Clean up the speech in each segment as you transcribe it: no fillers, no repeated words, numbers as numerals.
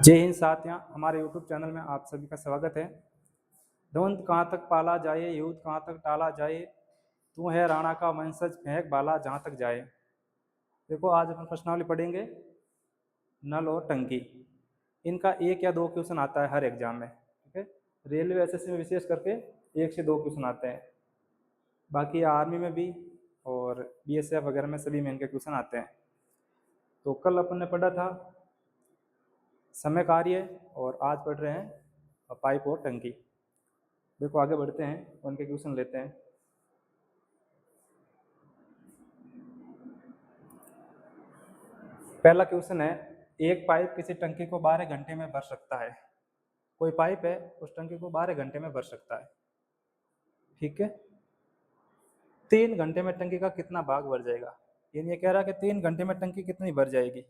जय हिंद साथियों, हमारे यूट्यूब चैनल में आप सभी का स्वागत है। द्वंद कहाँ तक पाला जाए, युद्ध कहाँ तक टाला जाए, तू है राणा का वंशज फेंक बाला जहाँ तक जाए। देखो, आज अपन प्रश्नावली पढ़ेंगे नल और टंकी। इनका एक या दो क्वेश्चन आता है हर एग्जाम में। ठीक है, रेलवे एसएससी में विशेष करके 1 से 2 क्वेश्चन आते हैं, बाकी आर्मी में भी और बीएसएफ वगैरह में सभी में इनके क्वेश्चन आते हैं। तो कल अपन ने पढ़ा था समय कार्य और आज पढ़ रहे हैं पाइप और टंकी। देखो, आगे बढ़ते हैं, उनके क्वेश्चन लेते हैं। पहला क्वेश्चन है, एक पाइप किसी टंकी को 12 घंटे में भर सकता है। कोई पाइप है, उस टंकी को 12 घंटे में भर सकता है। ठीक है, 3 घंटे में टंकी का कितना भाग भर जाएगा। ये कह रहा है कि 3 घंटे में टंकी कितनी भर जाएगी।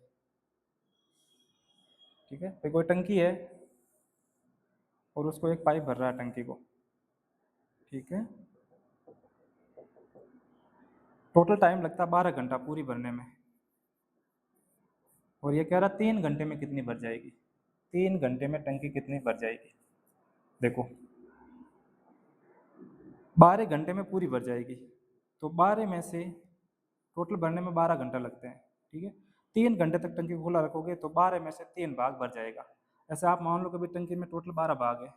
ठीक है, तो कोई टंकी है और उसको एक पाइप भर रहा है टंकी को। ठीक है, टोटल टाइम लगता है 12 घंटा पूरी भरने में, और ये कह रहा 3 घंटे में कितनी भर जाएगी। 3 घंटे में टंकी कितनी भर जाएगी। देखो, 12 घंटे में पूरी भर जाएगी, तो 12 में से टोटल भरने में 12 घंटा लगते हैं। ठीक है, 3 घंटे तक टंकी को खुला रखोगे तो 12 में से 3 भाग भर जाएगा। ऐसे आप मान लो कि टंकी में टोटल 12 भाग है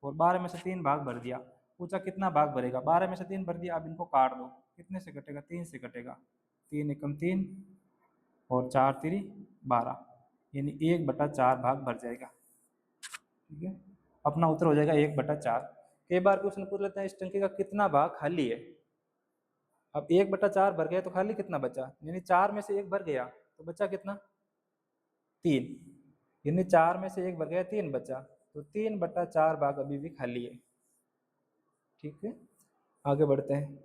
और 12 में से 3 भाग भर दिया। पूछा कितना भाग भरेगा, 12 में से 3 भर दिया। अब इनको काट दो, कितने से कटेगा, 3 से कटेगा। 3 एकम 3 और 4 3 12, यानी 1/4 भाग भर जाएगा। ठीक है, अपना उत्तर हो जाएगा 1/4। कई बार क्वेश्चन पूछ लेते हैं इस टंकी का कितना भाग खाली है। अब 1/4 भर गया तो खाली कितना बचा, यानी 4 में से 1 भर गया तो बचा कितना, 3। यानी 4 में से 1 भर गया, 3 बचा, तो 3/4 भाग अभी भी खाली है। ठीक है, आगे बढ़ते हैं।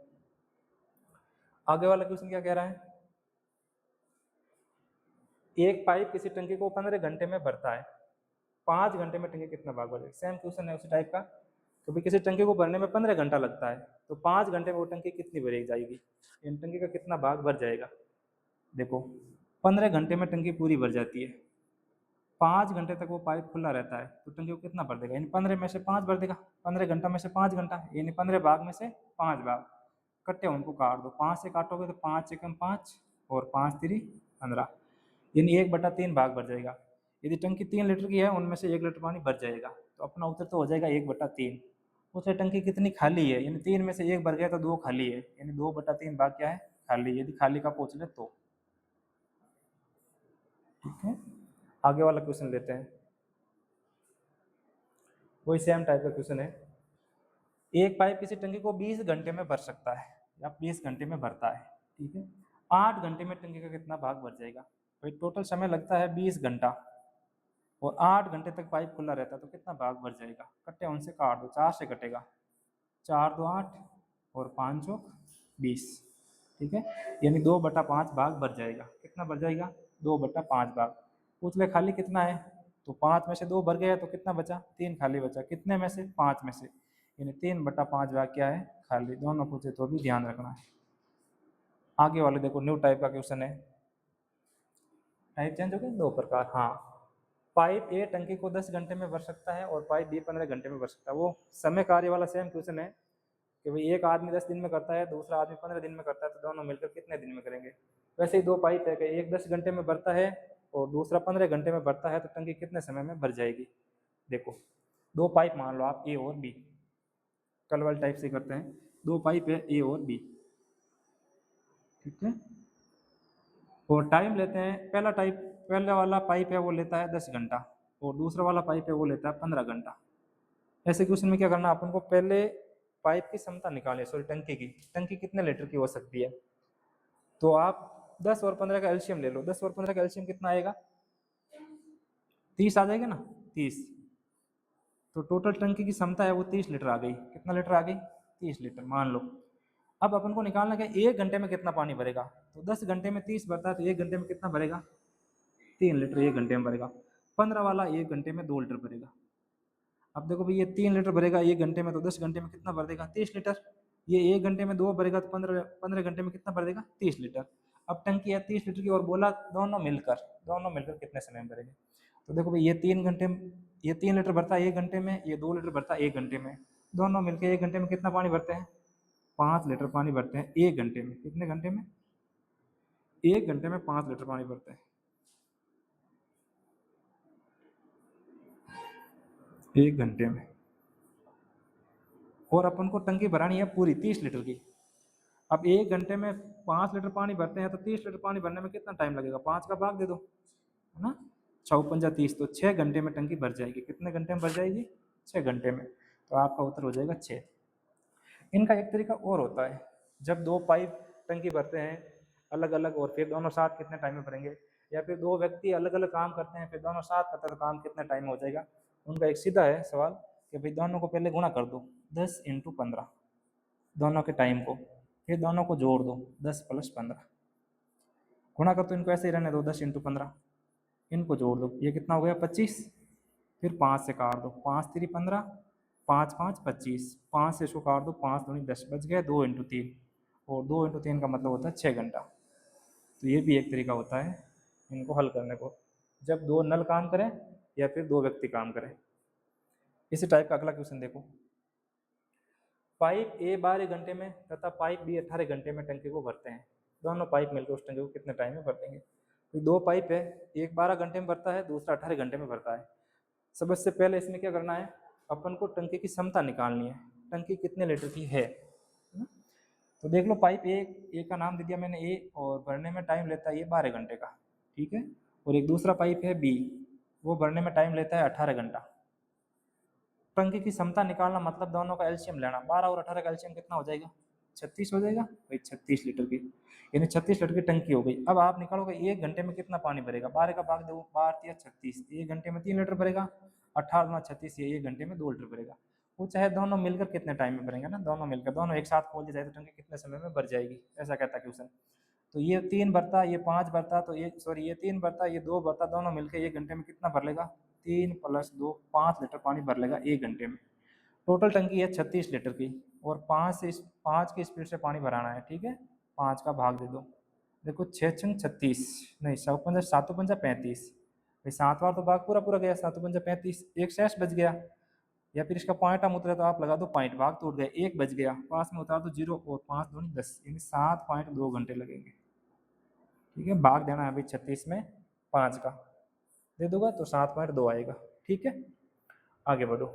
आगे वाला क्वेश्चन क्या कह रहा है, एक पाइप किसी टंकी को 15 घंटे में भरता है, 5 घंटे में टंकी कितना भाग भर जाएगी। सेम क्वेश्चन है उसी टाइप का। तो भाई किसी टंकी को भरने में 15 घंटा लगता है, तो 5 घंटे में वो टंकी कितनी भरी जाएगी, इन टंकी का कितना भाग भर जाएगा। देखो, 15 घंटे में टंकी पूरी भर जाती है, 5 घंटे तक वो पाइप खुला रहता है, तो टंकी को कितना भर देगा, यानी 15 में से 5 भर देगा। 15 घंटा में से 5 घंटा, यानी 15 भाग में से 5 भाग कट्टे, उनको काट दो। 5 से काटोगे तो 5 एकम 5 और 5 3 15, यानी 1/3 भाग भर जाएगा। यदि टंकी 3 लीटर की है, उनमें से 1 लीटर पानी भर जाएगा, तो अपना उत्तर तो हो जाएगा 1/3। उससे टंकी कितनी खाली है, यानी 3 में से 1 भर गया तो 2 खाली है, यानी 2/3 भाग क्या है, खाली। यदि खाली का पूछ ले तो। ठीक है, आगे वाला क्वेश्चन लेते हैं, वही सेम टाइप का क्वेश्चन है। एक पाइप किसी टंकी को 20 घंटे में भर सकता है, या 20 घंटे में भरता है। ठीक है, 8 घंटे में टंकी का कितना भाग भर जाएगा। भाई टोटल समय लगता है 20 घंटा और 8 घंटे तक पाइप खुला रहता है, तो कितना भाग भर जाएगा। कट्टे उनसे काट दो, 4 से कटेगा, 4 2 8 और 5 चौक 20। ठीक है, यानी 2/5 भाग भर जाएगा। कितना भर जाएगा, 2/5 भाग। पूछ ले खाली कितना है, तो 5 में से 2 भर गया तो कितना बचा, 3 खाली बचा। कितने में से, 5 में से, यानी 3/5 भाग क्या है, खाली। दोनों पूछे तो भी ध्यान रखना है। आगे वाले देखो, न्यू टाइप का क्वेश्चन है। टाइप चेंज हो गए, 2 प्रकार। हाँ, पाइप ए टंकी को 10 घंटे में भर सकता है और पाइप बी 15 घंटे में भर सकता है। वो समय कार्य वाला सेम क्वेश्चन है कि भाई एक आदमी 10 दिन में करता है, दूसरा आदमी 15 दिन में करता है, तो दोनों मिलकर कितने दिन में करेंगे। वैसे ही 2 पाइप है कि एक 10 घंटे में भरता है और दूसरा 15 घंटे में भरता है, तो टंकी कितने समय में भर जाएगी। देखो, 2 पाइप मान लो आप, ए और बी। कल वाले टाइप से करते हैं, 2 पाइप है ए और बी। ठीक है, और टाइम लेते हैं। पहला वाला पाइप है वो लेता है 10 घंटा और दूसरा वाला पाइप है वो लेता है 15 घंटा। ऐसे क्वेश्चन में क्या करना है अपन को, पहले पाइप की क्षमता निकालें, सॉरी टंकी कितने लीटर की हो सकती है। तो आप 10 और 15 का एलसीएम ले लो। 10 और 15 का एलसीएम कितना आएगा, 30 आ जाएगा ना, 30। तो टोटल टंकी की क्षमता है वो 30 लीटर आ गई। कितना लीटर आ गई, 30 लीटर मान लो। अब अपन को निकालना है 1 घंटे में कितना पानी भरेगा। तो 10 घंटे में 30 भरता है, तो 1 घंटे में कितना भरेगा, 3 लीटर 1 घंटे में भरेगा। 15 वाला 1 घंटे में 2 लीटर भरेगा। अब देखो भाई, ये 3 लीटर भरेगा 1 घंटे में, तो 10 घंटे में कितना भर देगा, 30 लीटर। ये 1 घंटे में 2 भरेगा, तो 15 घंटे में कितना भर देगा, 30 लीटर। अब टंकी है 30 लीटर की, और बोला दोनों मिलकर कितने समय में भरेंगे। तो देखो भाई, ये 3 लीटर भरता है 1 घंटे में, ये 2 लीटर भरता है 1 घंटे में। दोनों मिलकर 1 घंटे में कितना पानी भरते हैं? 5 लीटर पानी भरते हैं 1 घंटे में। कितने घंटे में? 1 घंटे में 5 लीटर पानी भरते हैं 1 घंटे में। और अपन को टंकी भरानी है पूरी 30 लीटर की। अब 1 घंटे में 5 लीटर पानी भरते हैं तो 30 लीटर पानी भरने में कितना टाइम लगेगा? 5 का भाग दे दो, है ना। 6×5 = 30, तो 6 घंटे में टंकी भर जाएगी। कितने घंटे में भर जाएगी? 6 घंटे में। तो आपका उत्तर हो जाएगा 6। इनका एक तरीका और होता है, जब 2 पाइप टंकी भरते हैं अलग अलग और फिर दोनों साथ कितने टाइम में भरेंगे, या फिर 2 व्यक्ति अलग अलग काम करते हैं फिर दोनों साथ करते हैं तो काम कितने टाइम में हो जाएगा। उनका एक सीधा है सवाल कि भाई दोनों को पहले गुणा कर दो 10×15, दोनों के टाइम को, फिर दोनों को जोड़ दो 10 + 15। गुणा कर तो इनको ऐसे ही रहने दो 10×15, इनको जोड़ दो, ये कितना हो गया? 25। फिर 5 से काट दो, 5×3 = 15, 5×5 = 25, 5 से इसको काट दो, 5×2 = 10, बच गया 2×3। और 2×3 का मतलब होता है 6 घंटा। तो ये भी एक तरीका होता है इनको हल करने को, जब 2 नल काम करें या फिर 2 व्यक्ति काम करें। इसी टाइप का अगला क्वेश्चन देखो। पाइप ए 12 घंटे में तथा पाइप बी 18 घंटे में टंकी को भरते हैं। दोनों पाइप मिलकर उस टंकी को कितने टाइम में भर देंगे? तो 2 पाइप है, एक 12 घंटे में भरता है, दूसरा 18 घंटे में भरता है। सबसे पहले इसमें क्या करना है? अपन को टंकी की क्षमता निकालनी है, टंकी कितने लीटर की है ना? तो देख लो, पाइप ए का नाम दे दिया मैंने ए, और भरने में टाइम लेता है ये 12 घंटे का, ठीक है। और एक दूसरा पाइप है बी, वो भरने में टाइम लेता है 18 घंटा। टंकी की क्षमता निकालना मतलब दोनों का एलसीएम लेना। 12 और 18 का एलसीएम कितना हो जाएगा? 36 हो जाएगा भाई, 36 लीटर की, यानी 36 लीटर की टंकी हो गई। अब आप निकालोगे 1 घंटे में कितना पानी भरेगा? 12 का भाग दो, 12×3 = 36, 1 घंटे में 3 लीटर भरेगा, 18×9 = 36, ये 1 घंटे में 2 लीटर भरेगा। वो चाहे दोनों मिलकर कितने टाइम में भरेंगे ना, दोनों मिलकर, दोनों एक साथ खोल दी जाए तो टंकी कितने समय में भर जाएगी, ऐसा कहता है क्वेश्चन। तो ये 3 भरता, ये 5 भरता, तो ये सॉरी ये 3 भरता, ये 2 भरता, दोनों मिलकर 1 घंटे में कितना भर लेगा? 3 + 2 5 लीटर पानी भर लेगा 1 घंटे में। टोटल टंकी है 36 लीटर की, और 5 की स्पीड से पानी भराना है, ठीक है। 5 का भाग दे दो, देखो 6×6 = 36, नहीं 7×5 = 35, भाई 7 बार तो भाग पूरा पूरा गया, 7×5 = 35, एक शेष बच गया। या फिर इसका पॉइंट हम उतरे तो आप लगा दो पॉइंट, भाग टूट गए, एक बच गया, पास में उतार दो 0, और 5×2 = 10, यानी 7.2 घंटे लगेंगे, ठीक है। भाग देना है अभी 36 में 5 का, दे दूंगा तो 7.2 आएगा, ठीक है। आगे बढ़ो,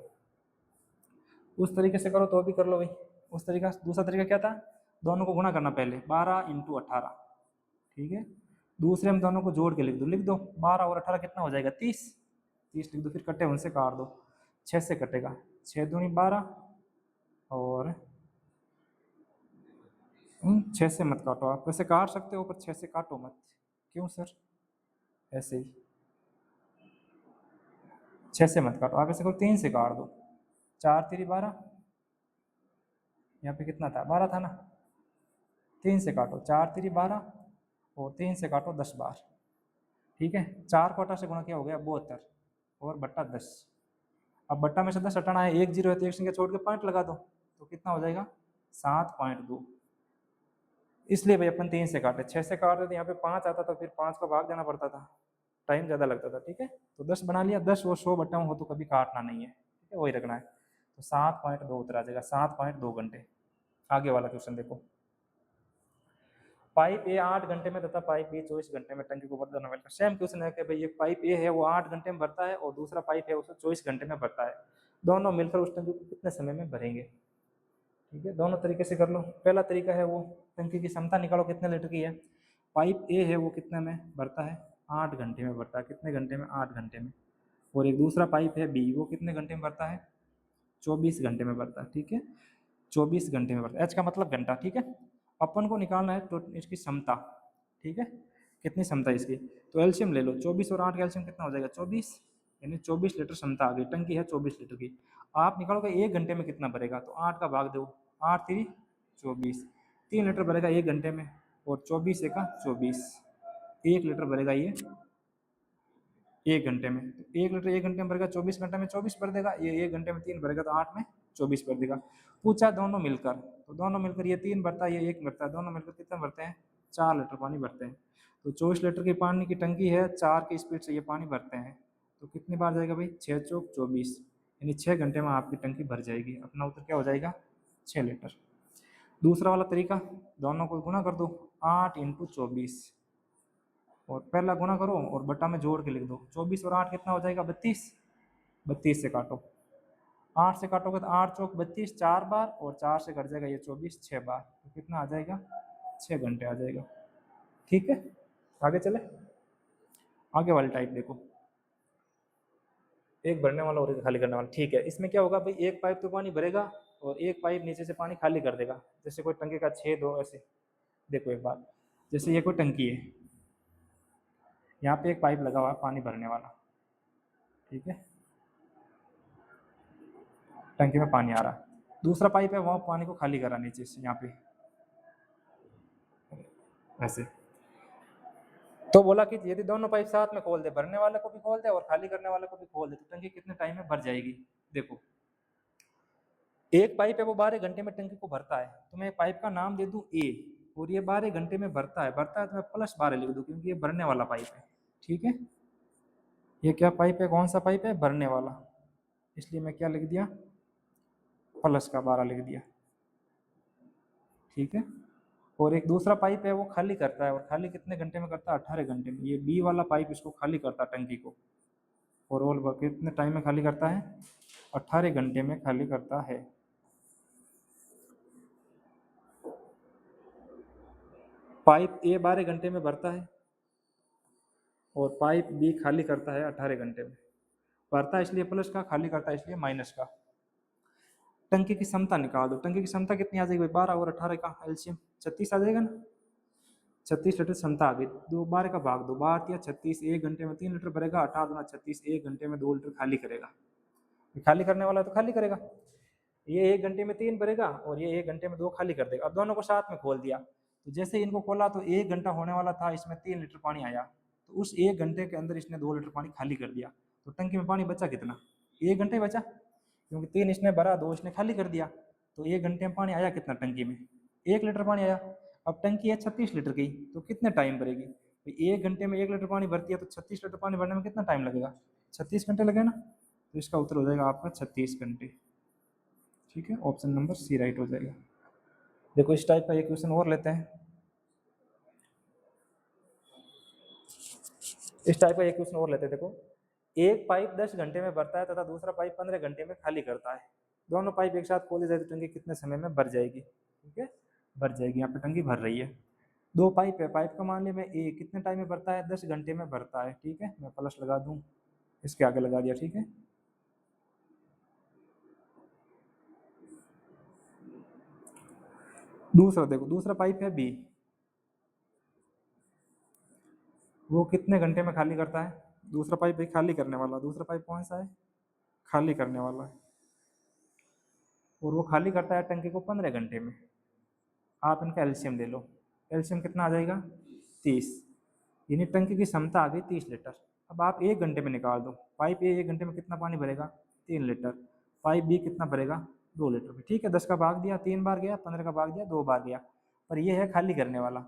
उस तरीके से करो तो भी कर लो भाई। उस तरीका, दूसरा तरीका क्या था? दोनों को गुणा करना पहले, 12×18, ठीक है। दूसरे में दोनों को जोड़ के लिख दो 12 और 18 कितना हो जाएगा? 30 लिख दो, फिर कटे उनसे काट दो, 6 से कटेगा, 6×2 = 12, और 6 से मत काटो, आप वैसे काट सकते हो पर 6 से काटो मत। क्यों सर? ऐसे ही 6 से मत काटो, आप ऐसे करो 3 से काट दो, 4×3 = 12, यहाँ पे कितना था? 12 था ना, 3 से काटो, 4×3 = 12, और 3 से काटो 10 बार, ठीक है। 4 को 18 से गुणा किया हो गया 72, और बट्टा 10। अब बट्टा में से 10 हटाना है, 1 0 है तो एक संख्या छोड़ के पॉइंट लगा दो, तो कितना हो जाएगा? 7.2। इसलिए भाई अपन 3 से काटे, 6 से काटते तो यहाँ पे 5 आता तो फिर 5 का भाग देना पड़ता था, टाइम ज़्यादा लगता था, ठीक है। तो 10 बना लिया, 10 और 100 बट्टा हो तो कभी काटना नहीं है, ठीक है, वही रखना है। तो 7.2 उत्तर आ जाएगा, 7.2 घंटे। आगे वाला क्वेश्चन देखो। पाइप ए 8 घंटे में तथा पाइप बी 24 घंटे में टंकी को भरना मिलकर। सेम क्वेश्चन है कि भाई एक पाइप ए है वो 8 घंटे में भरता है, और दूसरा पाइप है उसको 24 घंटे में भरता है। दोनों मिलकर उस टंकी को कितने समय में भरेंगे? ठीक है, दोनों तरीके से कर लो। पहला तरीका है वो टंकी की क्षमता निकालो कितने लीटर की है। पाइप ए है वो कितने में भरता है? 8 घंटे में भरता है। कितने घंटे में? 8 घंटे में। और एक दूसरा पाइप है बी, वो कितने घंटे में भरता है? 24 घंटे में भरता है, ठीक है। 24 घंटे में भरता है, एच का मतलब घंटा, ठीक है। अपन को निकालना है तो इसकी क्षमता, ठीक है, कितनी क्षमता है इसकी। तो एलसीएम ले लो, 24 और 8 का एलसीएम कितना हो जाएगा? 24, यानी 24 लीटर क्षमता आ गई। टंकी है 24 लीटर की। आप निकालोगे 1 घंटे में कितना भरेगा, तो 8 का भाग दो, 8×3 = 24, 3 लीटर भरेगा 1 घंटे में, और 24 × 24, 1 लीटर भरेगा ये 1 घंटे में। तो 1 लीटर 1 घंटे में भरेगा, 24 घंटे में 24 भर देगा, ये 1 घंटे में 3 भरेगा, तो 8 में 24 भर देगा। पूछा दोनों मिलकर, तो दोनों मिलकर ये 3 भरता है, ये 1 भरता है, दोनों मिलकर कितना भरते हैं? 4 लीटर पानी भरते हैं। तो 24 लीटर की पानी की टंकी है, 4 की स्पीड से ये पानी भरते हैं। तो कितनी बार जाएगा भाई, 6 चौक 24, यानी 6 घंटे में आपकी टंकी भर जाएगी। अपना उत्तर क्या हो जाएगा, 6 लीटर। दूसरा वाला तरीका, दोनों को गुना कर दो, 8 × 24, और पहला गुना करो और बटा में जोड़ के लिख दो। 24 और 8 कितना हो जाएगा, 32। 32 से काटो, 8 से काटोगे तो 8 चौक 32 4 बार, और 4 से कट जाएगा ये 24 6 बार, तो कितना आ जाएगा, 6 घंटे आ जाएगा। ठीक है, आगे चले। आगे वाली टाइप देखो, एक भरने वाला और एक खाली करने वाला। ठीक है, इसमें क्या होगा भाई, एक पाइप तो पानी भरेगा और एक पाइप नीचे से पानी खाली कर देगा। जैसे कोई टंकी का छेद हो ऐसे, देखो एक बात, जैसे ये कोई टंकी है, यहाँ पे एक पाइप लगा हुआ है पानी भरने वाला, ठीक है, टंकी में पानी आ रहा है। दूसरा पाइप है वहाँ पानी को खाली करा नीचे से, यहाँ पे ऐसे। तो बोला कि यदि दोनों पाइप साथ में खोल दे, भरने वाले को भी खोल दे और खाली करने वाले को भी खोल दे, तो टंकी कितने टाइम में भर जाएगी। देखो एक पाइप है वो 12 घंटे में टंकी को भरता है, तो मैं पाइप का नाम दे दूं ए, और ये 12 घंटे में भरता है तो मैं +12 लिख दूं, क्योंकि ये भरने वाला पाइप है। ठीक है, ये क्या पाइप है, कौन सा पाइप है, भरने वाला, इसलिए मैं क्या लिख दिया, +12 लिख दिया। ठीक है, और एक दूसरा पाइप है वो खाली करता है, और खाली कितने घंटे में करता है, 18 घंटे में। ये बी वाला पाइप इसको खाली करता है टंकी को, और ऑल कितने टाइम में खाली करता है, 18 घंटे में खाली करता है। पाइप ए 12 घंटे में भरता है और पाइप बी खाली करता है 18 घंटे में। भरता है इसलिए प्लस का, खाली करता है इसलिए माइनस का। टंकी की क्षमता निकाल दो, टंकी की क्षमता कितनी आ जाएगी, 12 और 18 का एलसीएम 36 आ जाएगा ना, 36 लीटर क्षमता आ गई। 12 का भाग दो, 12 या 36, 1 घंटे में 3 लीटर भरेगा, 18 दूना 36, 1 घंटे में 2 लीटर खाली करेगा। खाली करने वाला तो खाली करेगा, ये 1 घंटे में 3 भरेगा और ये 1 घंटे में 2 खाली कर देगा। अब दोनों को साथ में खोल दिया, तो जैसे इनको खोला तो 1 घंटा होने वाला था, इसमें 3 लीटर पानी आया, तो उस 1 घंटे के अंदर इसने 2 लीटर पानी खाली कर दिया। तो टंकी में पानी बचा कितना, 1 घंटे बचा, क्योंकि 3 इसने भरा, 2 इसने खाली कर दिया। तो 1 घंटे में पानी आया कितना टंकी में, 1 लीटर पानी आया। अब टंकी है 36 लीटर की, तो कितने टाइम भरेगी, 1 घंटे में 1 लीटर पानी भरती है, तो 36 लीटर पानी भरने में कितना टाइम लगेगा, 36 घंटे लगे ना। तो इसका उत्तर हो जाएगा आपका 36 घंटे। ठीक है, ऑप्शन नंबर सी राइट हो जाएगा। देखो इस टाइप का एक क्वेश्चन और लेते हैं, इस टाइप का एक क्वेश्चन और लेते हैं। देखो एक पाइप 10 घंटे में भरता है तथा दूसरा पाइप 15 घंटे में खाली करता है। दोनों पाइप एक साथ खोले जाए तो टंकी कितने समय में भर जाएगी। ठीक है, भर जाएगी, यहाँ पे टंकी भर रही है। दो पाइप है, पाइप का मान लिया मैं ए, कितने टाइम में भरता है, 10 घंटे में भरता है। ठीक है, मैं प्लस लगा दूं, इसके आगे लगा दिया। ठीक है, दूसरा देखो, दूसरा पाइप है बी, वो कितने घंटे में खाली करता है। दूसरा पाइप भी खाली करने वाला, दूसरा पाइप कौन सा है, खाली करने वाला है, और वो खाली करता है टंकी को 15 घंटे में। आप इनका एलसीएम ले लो, एलसीएम कितना आ जाएगा, 30, यानी टंकी की क्षमता आ गई 30 लीटर। अब आप 1 घंटे में निकाल दो, पाइप ए 1 घंटे में कितना पानी भरेगा, 3 लीटर, पाइप बी कितना भरेगा, 2 लीटर में। ठीक है, 10 का भाग दिया 3 बार गया, 15 का भाग दिया 2 बार गया, पर ये है खाली करने वाला,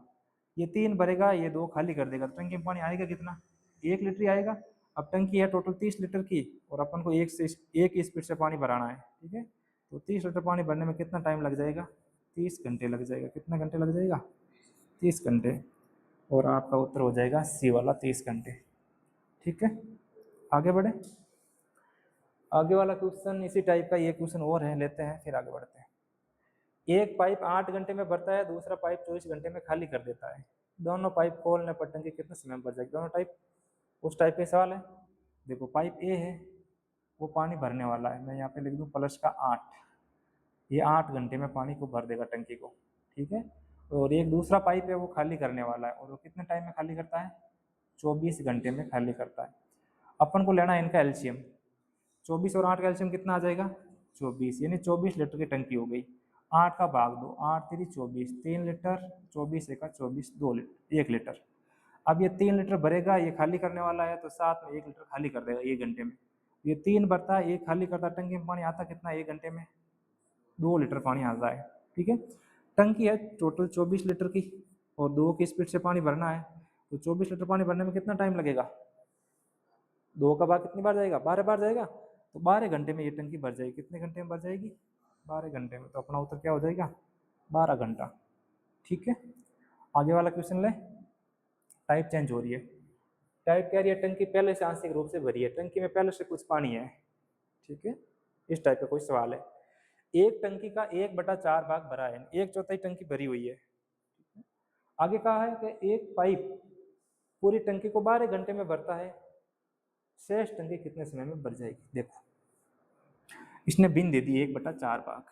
ये 3 भरेगा, ये 2 खाली कर देगा, तो टंकी में पानी आएगा कितना, 1 लीटर ही आएगा। अब टंकी है टोटल 30 लीटर की, और अपन को एक स्पीड से पानी भराना है। ठीक है, तो 30 लीटर पानी भरने में कितना टाइम लग जाएगा, 30 घंटे लग जाएगा। कितना घंटे लग जाएगा, 30 घंटे, और आपका उत्तर हो जाएगा सी वाला, 30 घंटे। ठीक है, आगे बढ़े। आगे वाला क्वेश्चन इसी टाइप का ये क्वेश्चन और है, लेते हैं फिर आगे बढ़ते हैं। एक पाइप 8 घंटे में भरता है, दूसरा पाइप 24 घंटे में खाली कर देता है। दोनों पाइप खोलने पर टंकी कितने समय में भर जाएगी। दोनों टाइप उस टाइप के सवाल है। देखो पाइप ए है, वो पानी भरने वाला है, मैं यहाँ पे लिख दूँ +8, ये 8 घंटे में पानी को भर देगा टंकी को। ठीक है, और एक दूसरा पाइप है वो खाली करने वाला है, और वो कितने टाइम में खाली करता है, 24 घंटे में खाली करता है। अपन को लेना है इनका एलसीएम, 24 और 8 का एलसीएम कितना आ जाएगा, 24, यानी 24 लीटर की टंकी हो गई। 8 का भाग दो, 8 3 24, 3 लीटर, 24 1 24, 2 लीटर, 1 लीटर। अब ये 3 लीटर भरेगा, ये खाली करने वाला है, तो साथ में 1 लीटर खाली कर देगा 1 घंटे में। ये 3 भरता है, 1 खाली करता है, टंकी में पानी आता कितना 1 घंटे में, 2 लीटर पानी आता है। ठीक है, टंकी है टोटल 24 लीटर की, और 2 की स्पीड से पानी भरना है, तो 24 लीटर पानी भरने में कितना टाइम लगेगा, 2 का भाग कितनी बार जाएगा, 12 बार जाएगा, तो 12 घंटे में ये टंकी भर जाएगी। कितने घंटे में भर जाएगी, 12 घंटे में। तो अपना उत्तर क्या हो जाएगा, 12 घंटा। ठीक है, आगे वाला क्वेश्चन ले। टाइप चेंज हो रही है, टाइप कह रही है टंकी पहले से आंशिक रूप से भरी है, टंकी में पहले से कुछ पानी है। ठीक है, इस टाइप का कोई सवाल है। एक टंकी का 1/4 भाग भरा है, 1/4 टंकी भरी हुई है। आगे कहा है कि एक पाइप पूरी टंकी को 12 घंटे में भरता है, शेष टंकी कितने समय में भर जाएगी। देखो इसने बिन दे दी 1/4 भाग,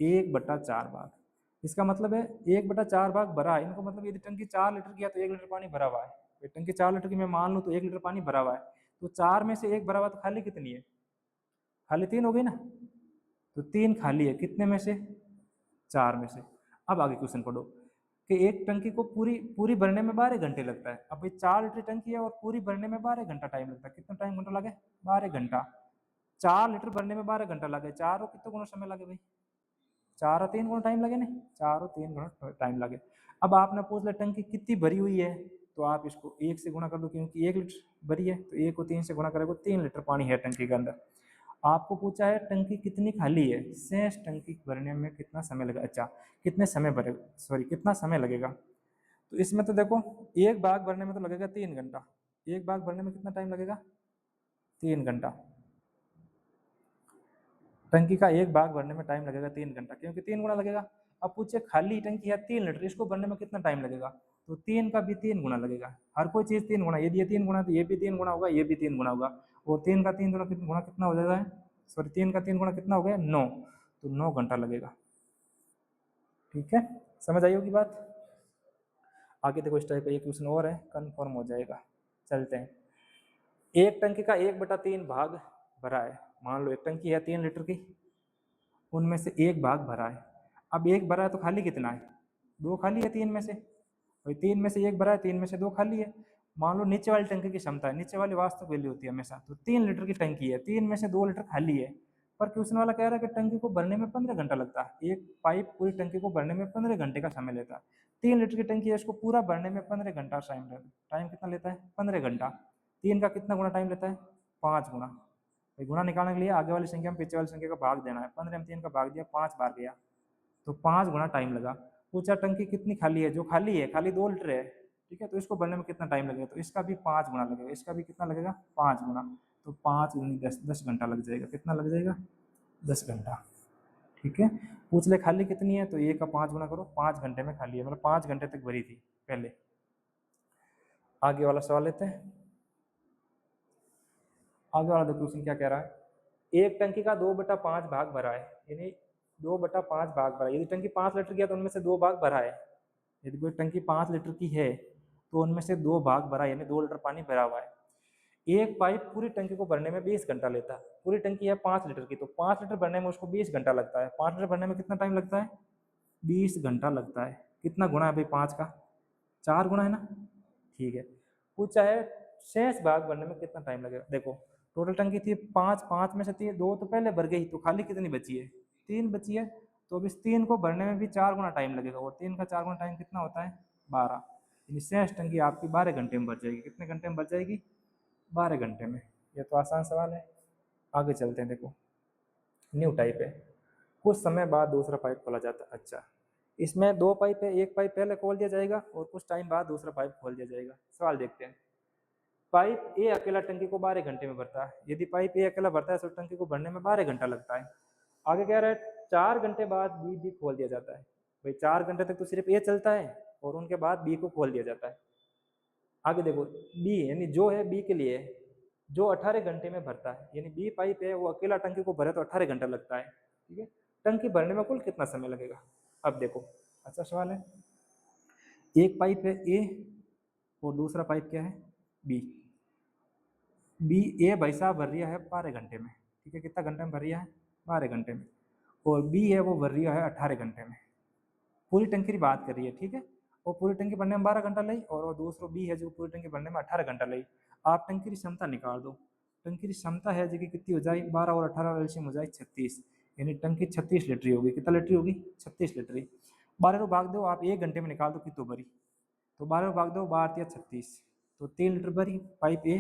1/4 भाग, इसका मतलब है 1/4 भाग भरा है। इनको मतलब यदि टंकी 4 लीटर की है तो 1 लीटर पानी भरा हुआ है। तो टंकी 4 लीटर की मैं मान लूँ तो 1 लीटर पानी भरा हुआ है, तो 4 में से 1 भरा हुआ, तो खाली कितनी है, खाली 3 हो गई ना। तो 3 खाली है, कितने में से, 4 में से। अब आगे क्वेश्चन पढ़ो कि एक टंकी को पूरी पूरी भरने में 12 घंटे लगता है। अब भाई 4 लीटर टंकी है और पूरी भरने में 12 घंटा टाइम लगता है। कितना टाइम घंटा लगे, 12 घंटा। 4 लीटर भरने में 12 घंटा लगे, 4 और कितने गुना समय लगे भाई, 4 और 3 गुना टाइम लगे नहीं, 4 और 3 गुना टाइम लगे। अब आपने पूछ लिया टंकी कितनी भरी हुई है, तो आप इसको 1 से गुणा कर दो, क्योंकि 1 लीटर भरी है, तो 1 को 3 से गुणा करेगा, 3 लीटर पानी है टंकी के अंदर। आपको पूछा है टंकी कितनी खाली है, शेष टंकी भरने में कितना समय लगेगा। अच्छा, कितने समय भरे, सॉरी कितना समय लगेगा। तो इसमें तो देखो एक भाग भरने में तो लगेगा 3 घंटा, एक भाग भरने में कितना टाइम लगेगा, 3 घंटा। टंकी का एक भाग भरने में टाइम लगेगा 3 घंटा, क्योंकि 3 गुना लगेगा। अब पूछे खाली टंकी है 3 लीटर, इसको भरने में कितना टाइम लगेगा, तो 3 का भी 3 गुना लगेगा। हर कोई चीज़ 3 गुना, यदि ये 3 गुना तो ये भी 3 गुना होगा, ये भी 3 गुना होगा। और 3 का 3 गुना कितना हो जाएगा, सॉरी 3 का 3 गुना कितना हो गया, 9। तो 9 घंटा लगेगा। ठीक है, समझ आई होगी बात। आगे देखो इस टाइप का एक क्वेश्चन और है, कन्फर्म हो जाएगा। चलते हैं। एक टंकी का 1/3 भाग भरा है। मान लो एक टंकी है 3 लीटर की, उनमें से एक भाग भरा है। अब एक भरा है तो खाली कितना है, 2 खाली है 3 में से, भाई 3 में से एक भरा है, 3 में से 2 खाली है। मान लो नीचे वाली टंकी की क्षमता है, नीचे वाली वास्तविक वैल्यू होती है हमेशा, तो 3 लीटर की टंकी है, 3 में से 2 लीटर खाली है। पर क्वेश्चन वाला कह रहा है कि टंकी को भरने में 15 घंटा लगता है। एक पाइप पूरी टंकी को भरने में 15 घंटे का समय लेता है। 3 लीटर की टंकी है, इसको पूरा भरने में 15 घंटा टाइम लेता है। टाइम कितना लेता है, 15 घंटा। 3 का कितना गुना टाइम लेता है, 5 गुना। भाई गुना निकालने के लिए आगे वाली संख्या में पीछे वाली संख्या का भाग देना है। 15 में 3 का भाग दिया, 5 बार गया, तो 5 गुना टाइम लगा। पूछा टंकी कितनी खाली है, जो खाली है खाली 2 लीटर है, ठीक है, तो इसको भरने में कितना टाइम लगेगा, तो इसका भी 5 गुना लगेगा, इसका भी कितना लगेगा, 5 गुना। तो 5 गुनी 10, 10 घंटा लग जाएगा। कितना लग जाएगा, 10 घंटा। ठीक है, पूछ ले खाली कितनी है, तो ये का 5 गुना करो, 5 घंटे में खाली है, मतलब 5 घंटे तक भरी थी पहले। आगे वाला सवाल लेते हैं। आगे वाला देखो क्वेश्चन क्या कह रहा है। एक टंकी का 2/5 भाग भरा है, यानी 2/5 भाग भरा है। यदि टंकी 5 लीटर की है तो उनमें से 2 भाग भरा है। यदि कोई टंकी 5 लीटर की है तो उनमें से 2 भाग भरा है, यानी 2 लीटर पानी भरा हुआ है। एक पाइप पूरी टंकी को भरने में 20 घंटा लेता है। पूरी टंकी है 5 लीटर की, तो 5 लीटर भरने में उसको 20 घंटा लगता है। 5 लीटर भरने में कितना टाइम लगता है, 20 घंटा लगता है। कितना गुना है भाई 5 का, 4 गुना है ना। ठीक है, पूछा है शेष भाग भरने में कितना टाइम लगेगा। देखो टोटल टंकी थी 5, 5 में से 3, 2 तो पहले भर गई, तो खाली कितनी बची है, 3 बची है। तो अब इस 3 को भरने में भी 4 गुना टाइम लगेगा, और 3 का 4 गुना टाइम कितना होता है, 12। यानी शेष टंकी आपकी 12 घंटे में भर जाएगी। कितने घंटे में भर जाएगी, 12 घंटे में। ये तो आसान सवाल है। आगे चलते हैं। देखो न्यू टाइप है, कुछ समय बाद दूसरा पाइप खोला जाता है। अच्छा, इसमें 2 पाइप है, एक पाइप पहले खोल दिया जाएगा और कुछ टाइम बाद दूसरा पाइप खोल दिया जाएगा। सवाल देखते हैं। पाइप ए अकेला टंकी को 12 घंटे में भरता है। यदि पाइप ए अकेला भरता है तो टंकी को भरने में 12 घंटा लगता है। आगे कह रहा है 4 घंटे बाद बी भी खोल दिया जाता है। भाई 4 घंटे तक तो सिर्फ ए चलता है और उनके बाद बी को खोल दिया जाता है। आगे देखो बी, यानी जो है बी के लिए, जो 18 घंटे में भरता है, यानी बी पाइप है वो अकेला टंकी को भरे तो 18 घंटा लगता है। ठीक है, टंकी भरने में कुल कितना समय लगेगा। अब देखो अच्छा सवाल है। एक पाइप है ए और दूसरा पाइप क्या है, बी। बी ए भाई साहब भर रहा है 12 घंटे में। ठीक है, कितना घंटे में भर रहा है, 12 घंटे में। और बी है वो भर रहा है 18 घंटे में। पूरी टंकी की बात कर रही है। ठीक है, वो पूरी टंकी भरने में 12 घंटा लगी और वो दूसरा बी है जो पूरी टंकी भरने में 18 घंटा लगी। आप टंकी की क्षमता निकाल दो। टंकी की क्षमता है जो कि कितनी हो जाए, 12 और 18 एलसीएम हो जाए 36, यानी टंकी 36 लीटर होगी। कितना लीटर होगी, 36 लीटर। 12 को भाग दो आप, 1 घंटे में निकाल दो कितनी भरी, तो 12 को भाग दो, 12 या 36, तो 3 लीटर भरी पाइप ए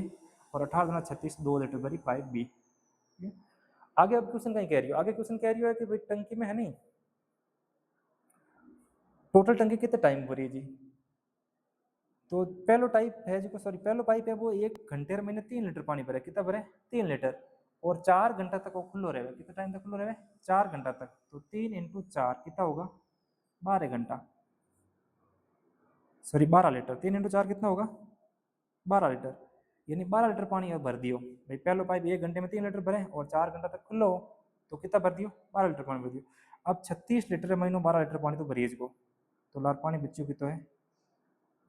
और 18 दुना 36, 2 लीटर भरी पाइप बी। ठीक है, आगे अब क्वेश्चन कहीं कह रही हो, आगे क्वेश्चन कह रही हो है कि भाई टंकी में है नहीं टोटल टंकी कितने टाइम भरी है जी। तो पहलो टाइप है जो सॉरी पहलो पाइप है वो 1 घंटे में 3 लीटर पानी भरे, कितना भरे 3 लीटर, और 4 घंटा तक वो खुलो रहेगा, कितना टाइम तक खुलो रहेगा 4 घंटा तक। तो 3 × 4 कितना होगा 12 घंटा, सॉरी 12 लीटर, 3 × 4 कितना होगा 12 लीटर, यानी 12 लीटर पानी अब भर दियो भाई। पहलो पाइप 1 घंटे में 3 लीटर भरे और 4 घंटा तक खुलो तो कितना भर दियो 12 लीटर पानी भर दियो। अब 36 लीटर महीनों 12 लीटर पानी तो भरिए इसको, तो लार पानी बच्चों की तो है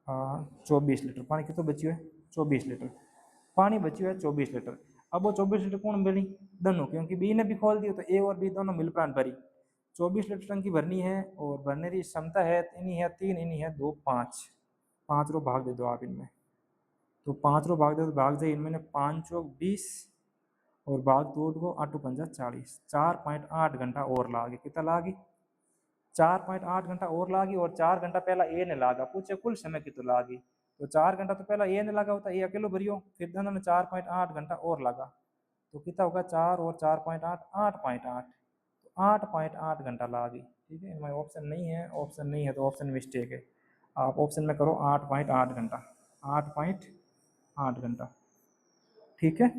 24 लीटर, पानी कितना बच्चियो है 24 लीटर, पानी बच्चियो है 24 लीटर। अब वो 24 लीटर कौन भरी दोनों, क्योंकि बी ने भी खोल दिया तो ए और बी दोनों मिल प्राण भरी। 24 लीटर टंकी भरनी है और भरने की क्षमता है इन्हीं है 3 इन्हीं है 2 5, 5 रो भाग दे दो आप इनमें, तो 5 रो भाग दे तो भाग जाए इनमें 5 चौक 20 और भाग 2 को 8 पंजा 40, 4.8 घंटा और लागे, कितना लागी 4.8 घंटा और लागी। और 4 घंटा पहला ए ने लागा, पूछे कुल समय कितना लागी, तो 4 घंटा तो पहला ए ने लगा होता, ए अकेलो भरियो, फिर दोनों ने 4.8 घंटा और लगा, तो कितना होगा 4 और 4.8 8.8, तो 8.8 घंटा लागी। ठीक है, इनमें ऑप्शन नहीं है, ऑप्शन नहीं है तो ऑप्शन मिस्टेक है, आप ऑप्शन में करो 8.8 घंटा, 8.8 घंटा। ठीक है,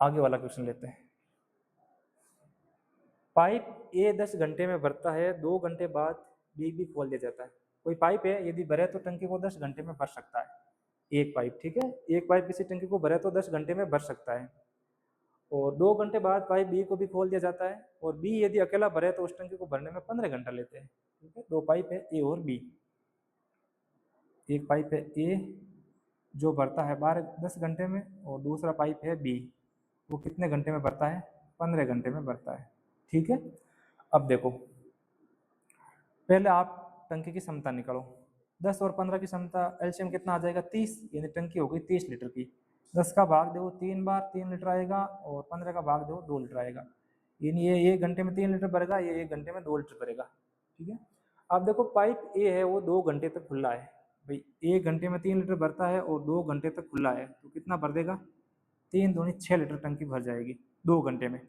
आगे वाला क्वेश्चन लेते हैं। पाइप ए 10 घंटे में भरता है, 2 घंटे बाद बी खोल दिया जाता है। कोई पाइप है यदि भरे तो टंकी को 10 घंटे में भर सकता है, एक पाइप। ठीक है, एक पाइप किसी टंकी को भरे तो 10 घंटे में भर सकता है, और 2 घंटे बाद पाइप बी को भी खोल दिया जाता है, और बी यदि अकेला भरे तो उस टंकी को भरने में 15 घंटा लेते हैं। ठीक है, दो पाइप है ए और बी, एक पाइप है ए जो भरता है 10 घंटे में, और दूसरा पाइप है बी वो कितने घंटे में भरता है 15 घंटे में भरता है। ठीक है, अब देखो पहले आप टंकी की क्षमता निकालो, 10 और 15 की क्षमता एलसीएम कितना आ जाएगा 30, यानी टंकी हो गई 30 लीटर की। 10 का भाग दो 3 बार 3 लीटर आएगा, और 15 का भाग दो 2 लीटर आएगा, यानी ये 1 घंटे में 3 लीटर भरेगा, ये 1 घंटे में 2 लीटर भरेगा। ठीक है, अब देखो पाइप ए है वो 2 घंटे तक खुला है भाई, 1 घंटे में 3 लीटर भरता है और 2 घंटे तक खुला है, तो कितना भर देगा 3 दूनी 6 लीटर टंकी भर जाएगी 2 घंटे में।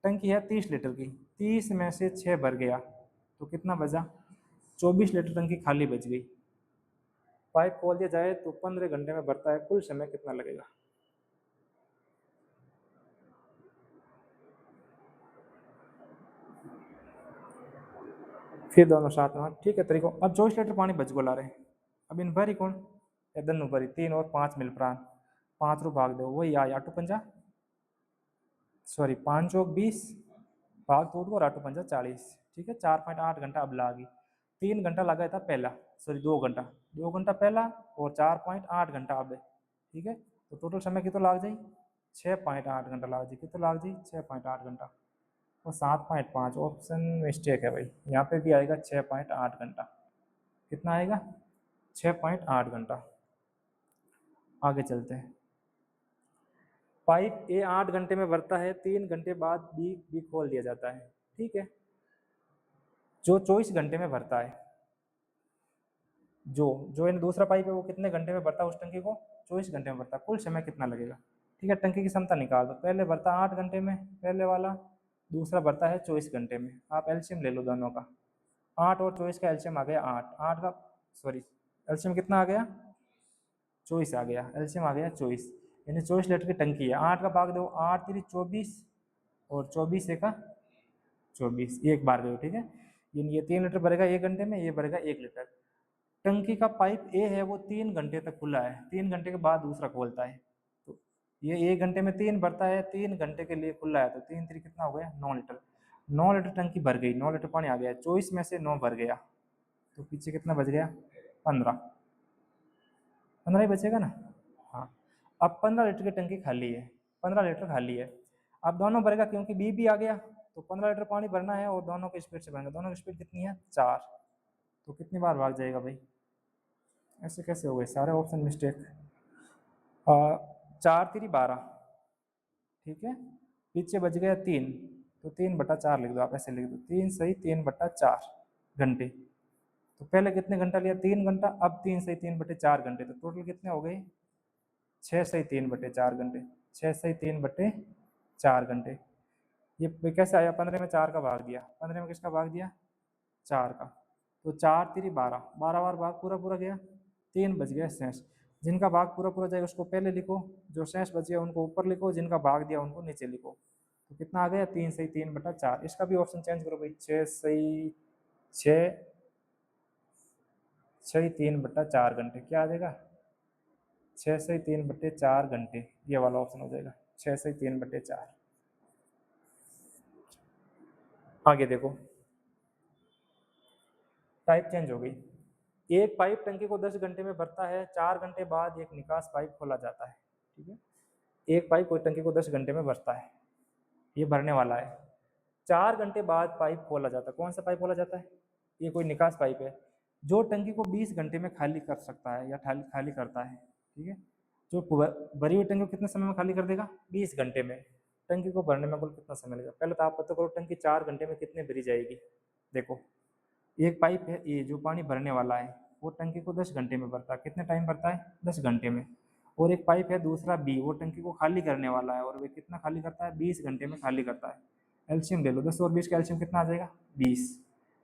टंकी है 30 लीटर की, 30 में से 6 भर गया तो कितना बचा 24 लीटर टंकी खाली बच गई। पाइप खोल दिया जाए तो 15 घंटे में भरता है, कुल समय कितना लगेगा। फिर दोनों साथ में, ठीक है तरीको। अब 24 लीटर पानी बच गो ला रहे, अब इन भरी कौन दोनों भरी 3 और 5 मिल प्राण, 5 रो भाग दो वही आया 8 पंजा सॉरी 5 चौक 20 भाग तोड़ को और 8 पंजा 40। ठीक है, 4.8 घंटा अब लागी, 3 घंटा लगा था पहला, सॉरी 2 घंटा पहला और 4.8 घंटा अब। ठीक है, तो टोटल समय कितना लाग जाए 6.8 घंटा लाग जाए, कितना लाग जाए 6.8 घंटा, और 7.5 ऑप्शन मिस्टेक है भाई, यहाँ पे भी आएगा 6.8 घंटा, कितना आएगा 6.8 घंटा। आगे चलते हैं, पाइप ए 8 घंटे में भरता है, 3 घंटे बाद बी खोल दिया जाता है। ठीक है, जो 24 घंटे में भरता है, जो जो इन दूसरा पाइप है वो कितने घंटे में भरता है उस टंकी को 24 घंटे में भरता है, कुल समय कितना लगेगा। ठीक है, टंकी की क्षमता निकाल दो, पहले भरता 8 घंटे में पहले वाला, दूसरा भरता है 24 घंटे में, आप एलसीएम ले लो दोनों का, 8 और 24 का एलसीएम आ गया 8, 8 का सॉरी एलसीएम कितना आ गया 24 आ गया, एलसीएम आ गया 24, यानी 24 लीटर की टंकी है। 8 का भाग दो 8 3 24 और 24 का 24 एक बार गए। ठीक है, यानी ये 3 लीटर भरेगा 1 घंटे में, ये भरेगा 1 लीटर। टंकी का पाइप ए है वो 3 घंटे तक खुला है, 3 घंटे के बाद दूसरा खोलता है, तो ये 1 घंटे में 3 भरता है, 3 घंटे के लिए खुला है, तो 3 3 कितना हो गया 9 लीटर, 9 लीटर टंकी भर गई, 9 लीटर पानी आ गया, 24 में से 9 भर गया, तो पीछे कितना बच गया 15, 15 ही बचेगा ना। हाँ, अब 15 लीटर की टंकी खाली है, 15 लीटर खाली है, अब दोनों भरेगा क्योंकि बी भी आ गया, तो 15 लीटर पानी भरना है और दोनों की स्पीड से भरेंगे, दोनों की स्पीड कितनी है 4, तो कितनी बार भाग जाएगा भाई, ऐसे कैसे हो गए सारे ऑप्शन मिस्टेक। 4 3 12, ठीक है, पीछे बच गया 3, तो 3/4 लिख दो, आप ऐसे लिख दो 3 सही 3/4 घंटे, तो पहले कितने घंटा लिया 3 घंटा, अब 3 सही 3/4 घंटे, तो टोटल कितने हो गए 6 सही 3/4 घंटे, 6 सही 3/4 घंटे। ये कैसे आया? 15 में 4 का भाग दिया, 15 में किसका भाग दिया? 4 का। तो 4 3 12, 12 बार भाग पूरा पूरा गया, 3 बच गया शेष। जिनका भाग पूरा पूरा जाएगा उसको पहले लिखो, जो शेष बच गया उनको ऊपर लिखो, जिनका भाग दिया उनको नीचे लिखो। तो कितना आ गया? 3 सही 3/4। इसका भी ऑप्शन चेंज करो भाई, 6 सही 3/4 घंटे। क्या आ जाएगा? 6 सही 3/4 घंटे, ये वाला ऑप्शन हो जाएगा, 6 सही 3/4। आगे देखो, टाइप चेंज हो गई। एक पाइप टंकी को 10 घंटे में भरता है, 4 घंटे बाद एक निकास पाइप खोला जाता है। ठीक है, एक पाइप कोई टंकी को 10 घंटे में भरता है, ये भरने वाला है। 4 घंटे बाद पाइप खोला जाता है। कौन सा पाइप खोला जाता है? ये कोई निकास पाइप है जो टंकी को 20 घंटे में खाली कर सकता है या खाली करता है। ठीक है, जो भरी हुई टंकी को कितने समय में खाली कर देगा? 20 घंटे में। टंकी को भरने में कुल कितना समय लगेगा? पहले तो आप पता करो टंकी 4 घंटे में कितने भरी जाएगी। देखो, एक पाइप है ये जो पानी भरने वाला है, वो टंकी को 10 घंटे में भरता है। कितने टाइम भरता है? 10 घंटे में। और एक पाइप है दूसरा बी, वो टंकी को खाली करने वाला है, और वे कितना खाली करता है? 20 घंटे में खाली करता है। एल्शियम ले लो, 10 और 20 का एल्शियम कितना आ जाएगा? 20।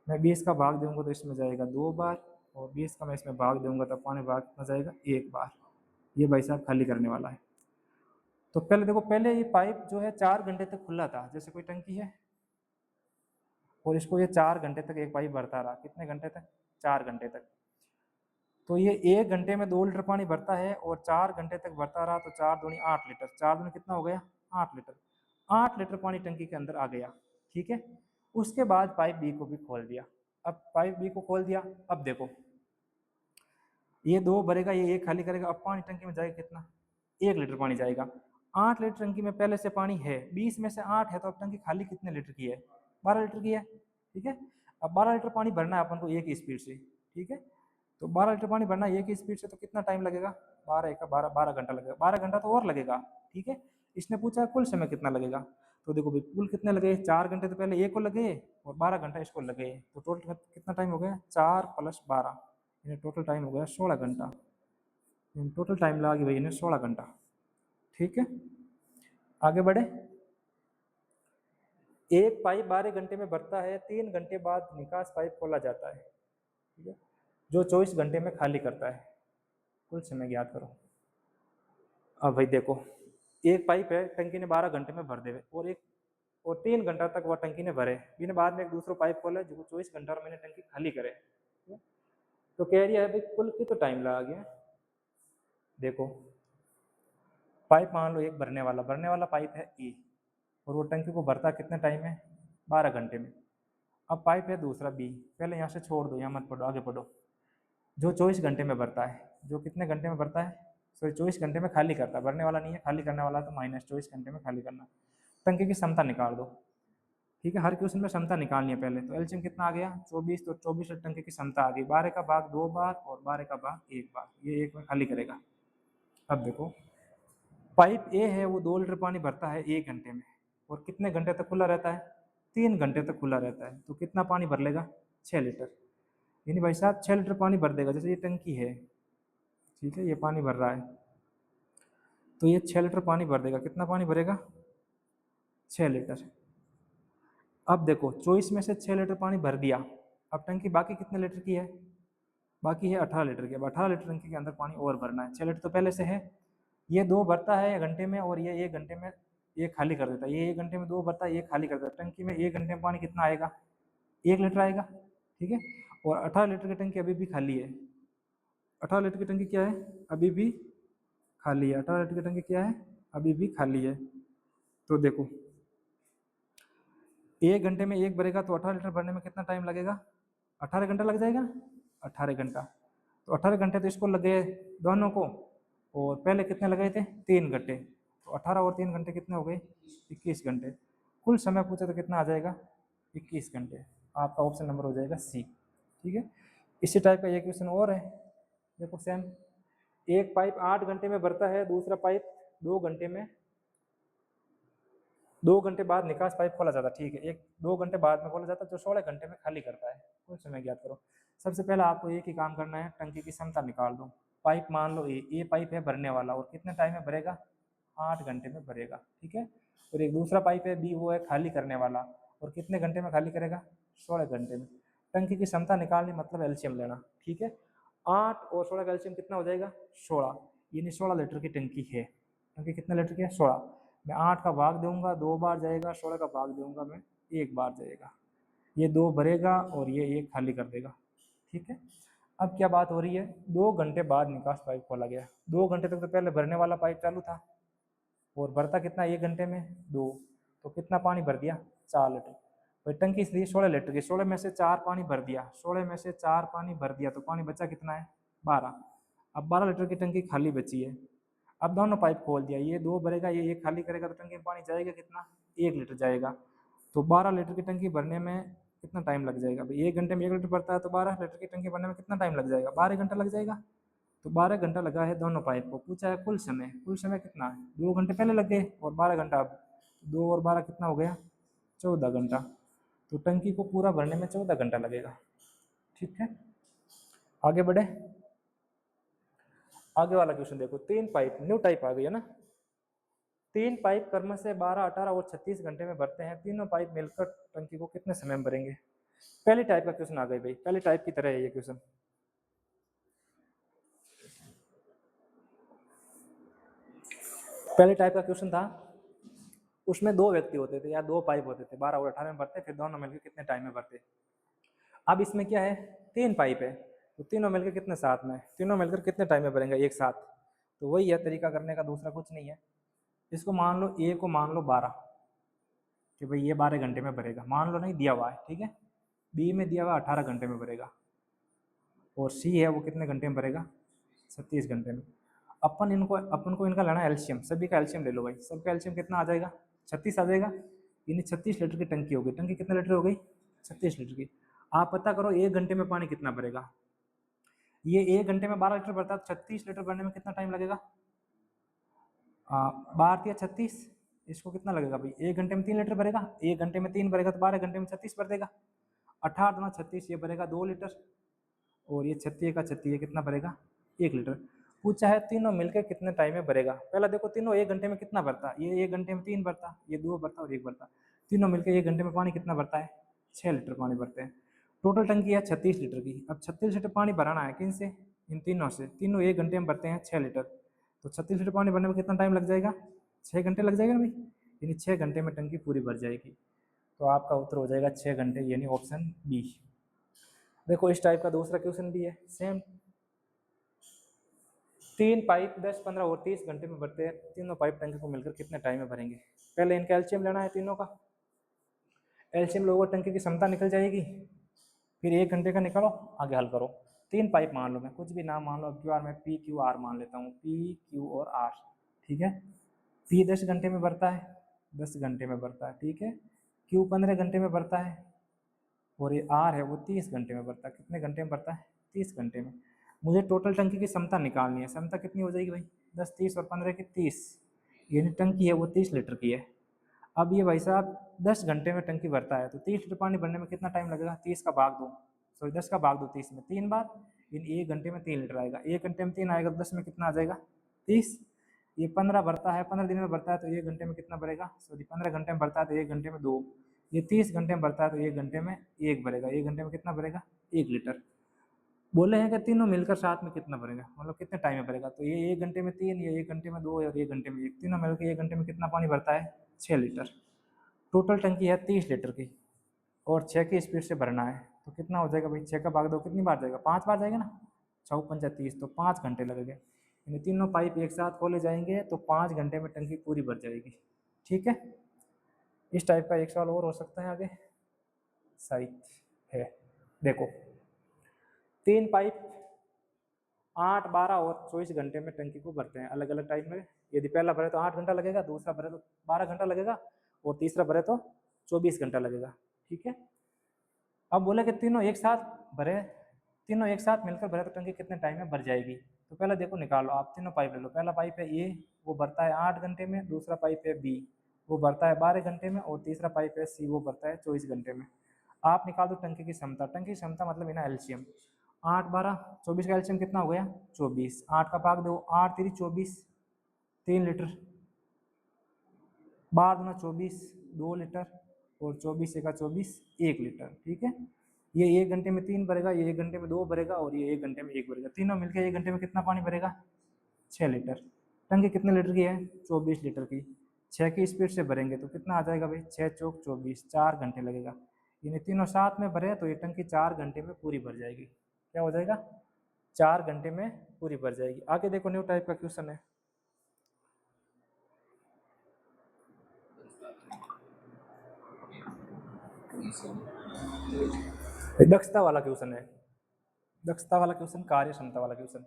मैं 20 का भाग दूंगा तो इसमें जाएगा 2 बार, और 20 का मैं इसमें भाग दूंगा तो पानी भाग कितना जाएगा? 1 बार। ये भाई साहब खाली करने वाला है। तो पहले देखो, पहले ये पाइप जो है 4 घंटे तक खुला था। जैसे कोई टंकी है और इसको ये 4 घंटे तक एक पाइप भरता रहा। कितने घंटे तक? 4 घंटे तक। तो ये 1 घंटे में 2 लीटर पानी भरता है, और 4 घंटे तक भरता रहा, तो 4 दूनी 8 लीटर। 4 दूनी कितना हो गया? 8 लीटर। 8 लीटर पानी टंकी के अंदर आ गया। ठीक है, उसके बाद पाइप बी को भी खोल दिया। अब पाइप बी को खोल दिया, अब देखो ये 2 भरेगा, ये 1 खाली करेगा। अब पानी टंकी में जाएगा कितना? 1 लीटर पानी जाएगा। 8 लीटर टंकी में पहले से पानी है, 20 में से 8 है, तो अब टंकी खाली कितने लीटर की है? 12 लीटर की है। ठीक है, अब 12 लीटर पानी भरना है अपन को एक ही स्पीड से। ठीक है, तो 12 लीटर पानी भरना है एक ही स्पीड से, तो कितना टाइम लगेगा? 12 का 12, 12 घंटा लगेगा। 12 घंटा तो और लगेगा। ठीक है, इसने पूछा कुल समय कितना लगेगा, तो देखो भाई कुल कितने लगे? 4 घंटे तो पहले एक को लगे, और 12 घंटा इसको लगे, तो टोटल कितना टाइम हो गया? 4 + 12, इन्हें टोटल टाइम हो गया 16 घंटा। टोटल टाइम लगा भाई इन्हें 16 घंटा। ठीक है, आगे बढ़े। एक पाइप 12 घंटे में भरता है, 3 घंटे बाद निकास पाइप खोला जाता है। ठीक है, जो 24 घंटे में खाली करता है। कुल समय ज्ञात करो। अब भाई देखो, एक पाइप है टंकी ने 12 घंटे में भर देवे, और 3 घंटा तक वह टंकी ने भरे, फिर बाद में एक दूसरा पाइप खोला जो 24 घंटा में मैंने टंकी खाली करे। तो कह रही है भाई कुल कितना टाइम लगा गया। देखो, पाइप मान लो एक भरने वाला पाइप है ए, और वो टंकी को भरता कितने टाइम में? 12 घंटे में। अब पाइप है दूसरा बी, पहले यहाँ से छोड़ दो, यहाँ मत पढ़ो, आगे पढ़ो। जो 24 घंटे में भरता है, जो कितने घंटे में भरता है? सॉरी, 24 घंटे में खाली करता है। भरने वाला नहीं है, खाली करने वाला, तो -24 घंटे में खाली करना। टंकी की क्षमता निकाल दो। ठीक है, हर क्वेश्चन में क्षमता निकालनी है पहले। तो एलसीएम कितना आ गया? 24। तो 24 टंकी की क्षमता आ गई। 12 का भाग 2 बार, और 12 का भाग 1 बार, ये 1 में खाली करेगा। अब देखो, पाइप ए है वो 2 लीटर पानी भरता है 1 घंटे में, और कितने घंटे तक खुला रहता है? 3 घंटे तक खुला रहता है। तो कितना पानी भर लेगा? 6 लीटर। यानी भाई साहब 6 लीटर पानी भर देगा। जैसे ये टंकी है, ठीक है, ये पानी भर रहा है, तो ये 6 लीटर पानी भर देगा। कितना पानी भरेगा? 6 लीटर। अब देखो, 24 में से 6 लीटर पानी भर दिया। अब टंकी बाकी कितने लीटर की है? बाकी है 18 लीटर की। अब 18 लीटर टंकी के अंदर पानी और भरना है। 6 लीटर तो पहले से है। ये 2 भरता है घंटे में, और ये 1 घंटे में एक खाली कर देता है। ये 1 घंटे में 2 भरता है, एक खाली कर देता है। टंकी में 1 घंटे में पानी कितना आएगा? 1 लीटर आएगा। ठीक है, और 18 लीटर की टंकी अभी भी खाली है। 18 लीटर की टंकी क्या है? अभी भी खाली है। 18 लीटर की टंकी क्या है? अभी भी खाली है। तो देखो, 1 घंटे में 1 भरेगा, तो 18 लीटर भरने में कितना टाइम लगेगा? 18 घंटा लग जाएगा ना? 18 घंटा। तो 18 घंटे तो इसको लगे दोनों को, और पहले कितने लगे थे? 3 घंटे। तो 18 और 3 घंटे कितने हो गए? 21 घंटे। कुल समय पूछे तो कितना आ जाएगा? 21 घंटे। आपका ऑप्शन नंबर हो जाएगा सी। ठीक है, इसी टाइप का ये क्वेश्चन और है। देखो सेम, एक पाइप 8 घंटे में भरता है, दूसरा पाइप 2 घंटे में, 2 घंटे बाद निकास पाइप खोला जाता है। ठीक है, एक 2 घंटे बाद में खोला जाता है, जो 16 घंटे में खाली करता है। कुल समय ज्ञात करो। सबसे पहले आपको एक ही काम करना है, टंकी की क्षमता निकाल दो। पाइप मान लो ए पाइप है भरने वाला, और कितने टाइम में भरेगा, 8 घंटे में भरेगा, ठीक है। और एक दूसरा पाइप है बी, वो है खाली करने वाला, और कितने घंटे में खाली करेगा, 16 घंटे में। टंकी की क्षमता निकालनी मतलब एलसीएम लेना, ठीक है। 8 और 16 का एलसीएम कितना हो जाएगा, 16, यानी 16 लीटर की टंकी है। टंकी कितने लीटर की है, 16। मैं 8 का भाग दूंगा 2 बार जाएगा, 16 का भाग दूंगा मैं 1 बार जाएगा। ये 2 भरेगा और ये 1 खाली कर देगा, ठीक है। अब क्या बात हो रही है, 2 घंटे बाद निकास पाइप खोला गया। 2 घंटे तक तो पहले भरने वाला पाइप चालू था, और भरता कितना 1 घंटे में, 2। तो कितना पानी भर दिया, 4 लीटर। भाई टंकी इसलिए 16 लीटर की, 16 में से 4 पानी भर दिया, 16 में से 4 पानी भर दिया, तो पानी बचा कितना है, 12। अब 12 लीटर की टंकी खाली बची है। अब दोनों पाइप खोल दिया, ये 2 भरेगा, ये 1 खाली करेगा, तो टंकी में पानी जाएगा कितना, 1 लीटर जाएगा। तो 12 लीटर की टंकी भरने में कितना टाइम लग जाएगा भाई, 1 घंटे में 1 लीटर भरता है, तो 12 लीटर की टंकी भरने में कितना टाइम लग जाएगा, 12 घंटा लग जाएगा। तो 12 घंटा लगा है दोनों पाइप को। पूछा है कुल समय, कुल समय कितना है, 2 घंटे पहले लग गए और 12 घंटा अब। 2 और 12 कितना हो गया, 14 घंटा। तो टंकी को पूरा भरने में 14 घंटा लगेगा, ठीक है। आगे बढ़े, आगे वाला क्वेश्चन देखो। 3 पाइप, न्यू टाइप आ गई है ना। 3 पाइप क्रम से 12, 18 और 36 घंटे में भरते हैं। तीनों पाइप मिलकर टंकी को कितने समय में भरेंगे। पहली टाइप का क्वेश्चन आ गई भाई, पहली टाइप की तरह है ये क्वेश्चन। पहले टाइप का क्वेश्चन था, उसमें 2 व्यक्ति होते थे या 2 पाइप होते थे, 12 और 18 में भरते, फिर दोनों मिलकर कितने टाइम में भरते। अब इसमें क्या है, 3 पाइप है, तो तीनों मिलकर कितने साथ में, तीनों मिलकर कितने टाइम में भरेंगे एक साथ। तो वही है तरीका करने का, दूसरा कुछ नहीं है। इसको मान लो ए को मान लो 12, कि भाई ये 12 घंटे में भरेगा, मान लो नहीं दिया हुआ है, ठीक है। बी में दिया हुआ 18 घंटे में भरेगा, और सी है वो कितने घंटे में भरेगा, 36 घंटे में। अपन को इनका लेना एल्शियम, सभी का एल्शियम ले लो भाई। सबका एल्शियम कितना आ जाएगा, 36 आ जाएगा, यानी 36 लीटर की टंकी हो गई। टंकी कितने लीटर हो गई, 36 लीटर की। आप पता करो 1 घंटे में पानी कितना भरेगा। ये 1 घंटे में 12 लीटर भरता है, 36 लीटर भरने में कितना टाइम लगेगा, 12 या 36, इसको कितना लगेगा भाई, 1 घंटे में 3 लीटर भरेगा, 1 घंटे में 3 भरेगा तो 12 घंटे में 36 भर देगा। 18 दूना 36, ये भरेगा 2 लीटर, और ये 36 का 36 कितना भरेगा, 1 लीटर। पूछा है तीनों मिलकर कितने टाइम में भरेगा। पहला देखो तीनों 1 घंटे में कितना भरता, ये 1 घंटे में 3 भरता, ये 2 भरता और 1 भरता। तीनों मिलकर 1 घंटे में पानी कितना भरता है, 6 लीटर पानी भरते हैं। टोटल टंकी है 36 लीटर की। अब 36 लीटर पानी भराना है किन से, इन तीनों से। तीनों 1 घंटे में भरते हैं 6 लीटर, तो 36 लीटर पानी भरने में कितना टाइम लग जाएगा, 6 घंटे लग जाएगा ना भाई, यानी 6 घंटे में टंकी पूरी भर जाएगी। तो आपका उत्तर हो जाएगा 6 घंटे, यानी ऑप्शन बी। देखो इस टाइप का दूसरा क्वेश्चन भी है सेम। 3 पाइप 10, 15 और 30 घंटे में भरते हैं। तीनों पाइप टंकी को मिलकर कितने टाइम में भरेंगे। पहले इनका एलसीएम लेना है तीनों का। एलसीएम लोगों टंकी की क्षमता निकल जाएगी, फिर 1 घंटे का निकालो, आगे हल करो। 3 पाइप मान लो, मैं कुछ भी नाम मान लो, अब क्यू आर में पी क्यू आर मान लेता हूँ, पी क्यू और आर, ठीक है। पी 10 घंटे में भरता है, 10 घंटे में भरता है, ठीक है। क्यू 15 घंटे में भरता है, और ये आर है वो 30 घंटे में भरता है। कितने घंटे में भरता है, 30 घंटे में। मुझे टोटल टंकी की क्षमता निकालनी है। क्षमता कितनी हो जाएगी भाई, 10, 30 और 15 की 30, यानी टंकी है वो 30 लीटर की है। अब ये भाई साहब 10 घंटे में टंकी भरता है, तो 30 लीटर पानी भरने में कितना टाइम लगेगा, 30 का भाग दो, सॉरी 10 का भाग दो 30 में 3 बार, इन 1 घंटे में 3 लीटर आएगा। 1 घंटे में 3 आएगा, 10 में कितना आ जाएगा, 30। ये 15 भरता है, 15 दिन में भरता है, तो 1 घंटे में कितना भरेगा, सॉरी 15 घंटे में भरता है तो 1 घंटे में 2। ये 30 घंटे में भरता है तो 1 घंटे में 1 भरेगा। 1 घंटे में कितना भरेगा, 1 लीटर। बोले हैं कि तीनों मिलकर साथ में कितना भरेगा, मतलब कितने टाइम में भरेगा। तो ये 1 घंटे में 3, ये 1 घंटे में 2 और 1 घंटे में 1, तीनों मिलकर 1 घंटे में कितना पानी भरता है, 6 लीटर। टोटल टंकी है 30 लीटर की, और 6 की स्पीड से भरना है, तो कितना हो जाएगा भाई, 6 का भाग दो, कितनी बार जाएगा, 5 बार जाएगा ना, 6 पंजा 30, तो 5 घंटे लगेंगे। यानी तीनों पाइप एक साथ खोले जाएंगे तो 5 घंटे में टंकी पूरी भर जाएगी, ठीक है। इस टाइप का एक सवाल और हो सकता है आगे, साइट है। देखो 3 पाइप 8, 12 और 24 घंटे में टंकी को भरते हैं अलग अलग टाइम में। यदि पहला भरे तो 8 घंटा लगेगा, दूसरा भरे तो 12 घंटा लगेगा, और तीसरा भरे तो 24 घंटा लगेगा, ठीक है। अब बोले कि तीनों एक साथ भरे, तीनों एक साथ मिलकर भरे तो टंकी कितने टाइम में भर जाएगी। तो पहले देखो निकालो आप, तीनों पाइप ले लो। पहला पाइप है ए, वो भरता है 8 घंटे में, दूसरा पाइप है बी, वो भरता है 12 घंटे में, और तीसरा पाइप है सी, वो भरता है 24 घंटे में। आप निकाल दो टंकी की क्षमता। टंकी की क्षमता मतलब इना एलसीएम। 8 12 24 का एलसीएम कितना हो गया 24, 8 का भाग दो, 8 3 24, 3 लीटर, 12 दूना 24, 2 लीटर, और 24 एका 24, 1 लीटर। ठीक है, ये 1 घंटे में 3 भरेगा, ये 1 घंटे में 2 भरेगा, और ये 1 घंटे में 1 भरेगा। तीनों मिलकर 1 घंटे में कितना पानी भरेगा 6 लीटर। टंकी कितने लीटर की है 24 लीटर की। 6 की स्पीड से भरेंगे तो कितना आ जाएगा भाई 6 चौक 24, 4 घंटे लगेगा। यानी तीनों साथ में भरे तो ये टंकी 4 घंटे में पूरी भर जाएगी। क्या हो जाएगा 4 घंटे में पूरी भर जाएगी। आगे देखो न्यू टाइप का क्वेश्चन है, दक्षता वाला क्वेश्चन है। दक्षता वाला क्वेश्चन, कार्य क्षमता वाला क्वेश्चन।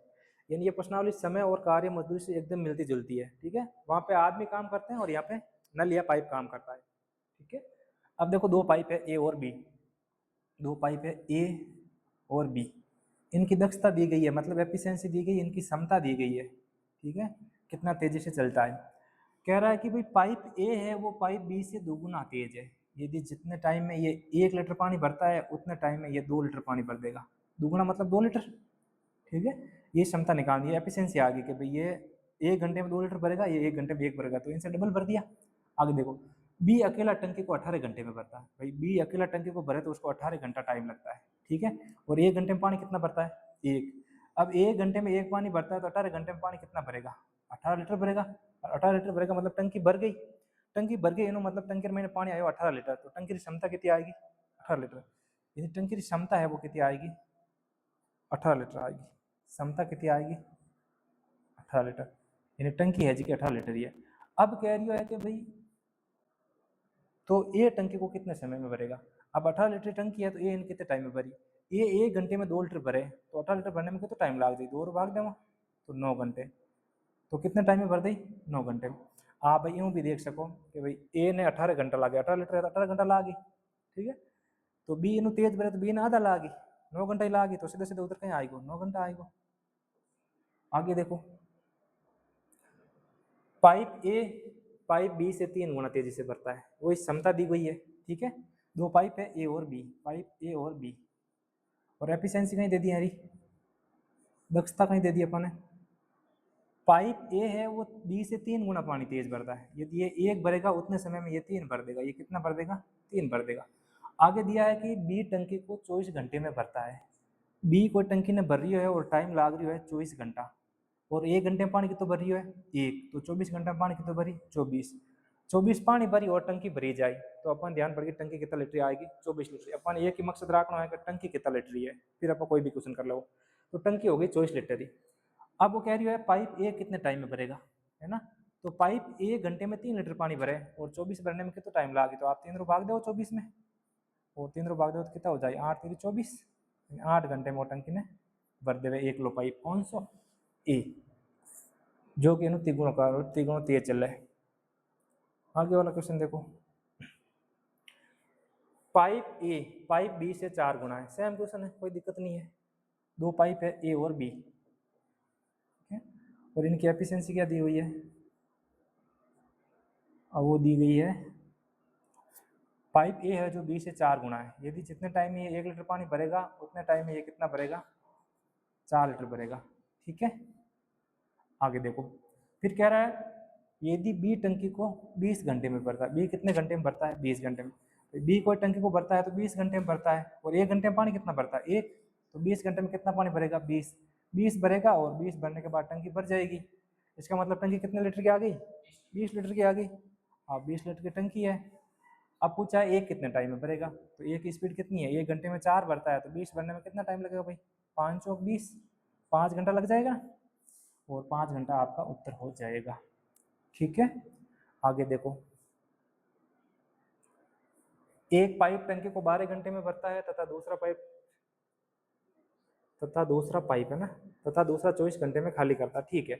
यानी ये प्रश्नावली समय और कार्य मजदूरी से एकदम मिलती जुलती है। ठीक है, वहां पे आदमी काम करते हैं और यहाँ पे नल या पाइप काम करता है। ठीक है, अब देखो दो पाइप है ए और बी, दो पाइप है ए और बी, इनकी दक्षता दी गई है, मतलब एफिशिएंसी दी गई है, इनकी क्षमता दी गई है। ठीक है, कितना तेजी से चलता है। कह रहा है कि भाई पाइप ए है वो पाइप बी से दोगुना तेज है। यदि जितने टाइम में ये 1 लीटर पानी भरता है उतने टाइम में ये 2 लीटर पानी भर देगा। दोगुना मतलब 2 लीटर। ठीक है, ये क्षमता निकालनी है, एफिशिएंसी आ गई कि भाई ये 1 घंटे में 2 लीटर भरेगा, ये 1 घंटे में 1 भरेगा, तो इनसे डबल भर दिया। आगे देखो बी अकेला टंकी को 18 घंटे में भरता है। भाई बी अकेला टंकी को भरे तो उसको 18 घंटा टाइम लगता है। ठीक है, और 1 घंटे में पानी कितना भरता है 1। अब 1 घंटे में 1 पानी भरता है तो 18 घंटे में पानी कितना भरेगा 18 लीटर भरेगा। 18 लीटर भरेगा मतलब टंकी भर गई। टंकी भर गई मतलब टंकी में पानी आयो 18 लीटर, तो टंकी की क्षमता कितनी आएगी 18 लीटर। यदि टंकी की क्षमता है वो कितनी आएगी 18 लीटर आएगी। क्षमता कितनी आएगी 18 लीटर, यानी टंकी है जी की 18 लीटर ही है। अब कह रही है कि भाई तो ये टंकी को कितने समय में भरेगा। अब 18 लीटर टंकी है तो ये इन कितने टाइम में भरी, ये 1 घंटे में 2 लीटर भरे तो 18 लीटर भरने में कितना टाइम लाग दी, 2 और भाग देवा तो 9 घंटे। तो कितने टाइम में भर दी 9 घंटे में। आप भाई यूँ भी देख सको कि भाई ए ने 18 घंटा ला गया, 18 लीटर है तो 18 घंटा ला गई। ठीक है, तो बी इन तेज भरे तो बी ने आधा ला गई, 9 घंटा ही ला गई, तो सीधे सीधे उधर कहीं आएगो 9 घंटा आएगो। आगे देखो पाइप ए पाइप बी से 3 गुना तेजी से भरता है, वो इस क्षमता दी गई है। ठीक है, दो पाइप है ए और बी, पाइप ए और बी, और एफिशिएंसी कहीं दे दी हरी, दक्षता कहीं दे दी अपन ने। पाइप ए है वो बी से 3 गुना पानी तेज भरता है। यदि ये 1 भरेगा उतने समय में ये 3 भर देगा। ये कितना भर देगा 3 भर देगा। आगे दिया है कि बी टंकी को 24 घंटे में भरता है। बी को टंकी ने भर रही है और टाइम लाग रही है 24 घंटा, और 1 घंटे में पानी कितना भरी है 1, तो 24 घंटे में पानी कितना भरी 24 पानी भरी और टंकी भरी जाए तो अपन ध्यान पड़ेगी टंकी कितना लीटर आएगी 24 लीटर। अपन एक ही मकसद रखना है कि टंकी कितना लीटर है, फिर अपन कोई भी क्वेश्चन कर लो। तो टंकी हो गई 24 लीटर ही। अब वो कह रही है पाइप ए कितने टाइम में भरेगा, है ना। तो पाइप 1 घंटे में 3 लीटर पानी भरे और 24 भरने में कितना टाइम लगे, तो आप 3 रो भाग दो 24 में, और 3 रो भाग दो तो कितना हो जाए 8 3 24, 8 घंटे में टंकी ने भर दे 1 लो पाइप 500 ए, जो कि तिगुणों तेज चल रहा है। आगे वाला क्वेश्चन देखो, पाइप ए पाइप बी से 4 गुना है। सेम क्वेश्चन है, कोई दिक्कत नहीं है। दो पाइप है ए और बी, और इनकी एफिशिएंसी क्या दी हुई है, अब वो दी गई है पाइप ए है जो बी से 4 गुना है। यदि जितने टाइम में ये 1 लीटर पानी भरेगा उतने टाइम में ये कितना भरेगा 4 लीटर भरेगा। ठीक है, आगे देखो फिर कह रहा है यदि बी टंकी को 20 घंटे में भरता है, बी कितने घंटे में भरता है 20 घंटे में। तो बी कोई टंकी को भरता है तो 20 घंटे में भरता है, और 1 घंटे में पानी कितना भरता है 1, तो 20 घंटे में कितना पानी भरेगा 20 भरेगा, और 20 भरने के बाद टंकी भर जाएगी। इसका मतलब टंकी कितने लीटर की आ गई 20 लीटर की आ गई। हाँ 20 लीटर की टंकी है। अब पूछा है एक कितने टाइम में भरेगा, तो एक की स्पीड कितनी है 1 घंटे में 4 भरता है, तो 20 भरने में कितना टाइम लगेगा भाई 5 चौक 20, 5 घंटा लग जाएगा, और 5 घंटा आपका उत्तर हो जाएगा। ठीक है, आगे देखो एक पाइप टंकी को 12 घंटे में भरता है तथा दूसरा पाइप है ना, तथा दूसरा 24 घंटे में खाली करता है। ठीक है,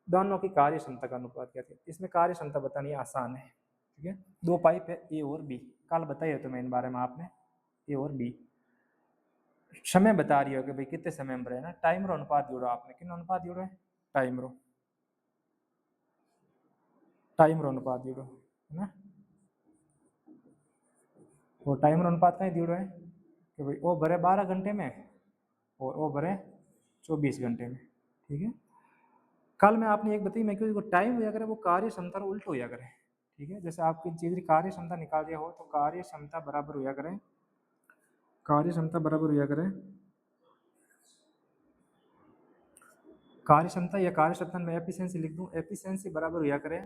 दोनों की कार्य क्षमता का अनुपात क्या है, इसमें कार्य क्षमता बतानी आसान है। ठीक है, दो पाइप है ए और बी, कल बताइए तो मैं इन बारे में आपने ए और बी। समय बता रही हो कि भाई कितने समय में भरे ना, टाइमर अनुपात जोड़ो आपने, किन अनुपात जोड़ो है टाइमर अनुपात जोड़ो है ना, वो टाइमर अनुपात कहीं जोड़ो है कि भाई वो भरे 12 घंटे में और वो भरे 24 घंटे में। ठीक है, कल में आपने एक बताई मैं क्योंकि टाइम होया करे वो कार्य क्षमता उल्ट होया करे। ठीक है, जैसे आपकी चीज की कार्य क्षमता निकाल दिया हो तो कार्य क्षमता बराबर होया करे, कार्य क्षमता बराबर होया करे, कार्य क्षमता या कार्य क्षमता में एफिशिएंसी लिख दूं, एफिशिएंसी बराबर होया करे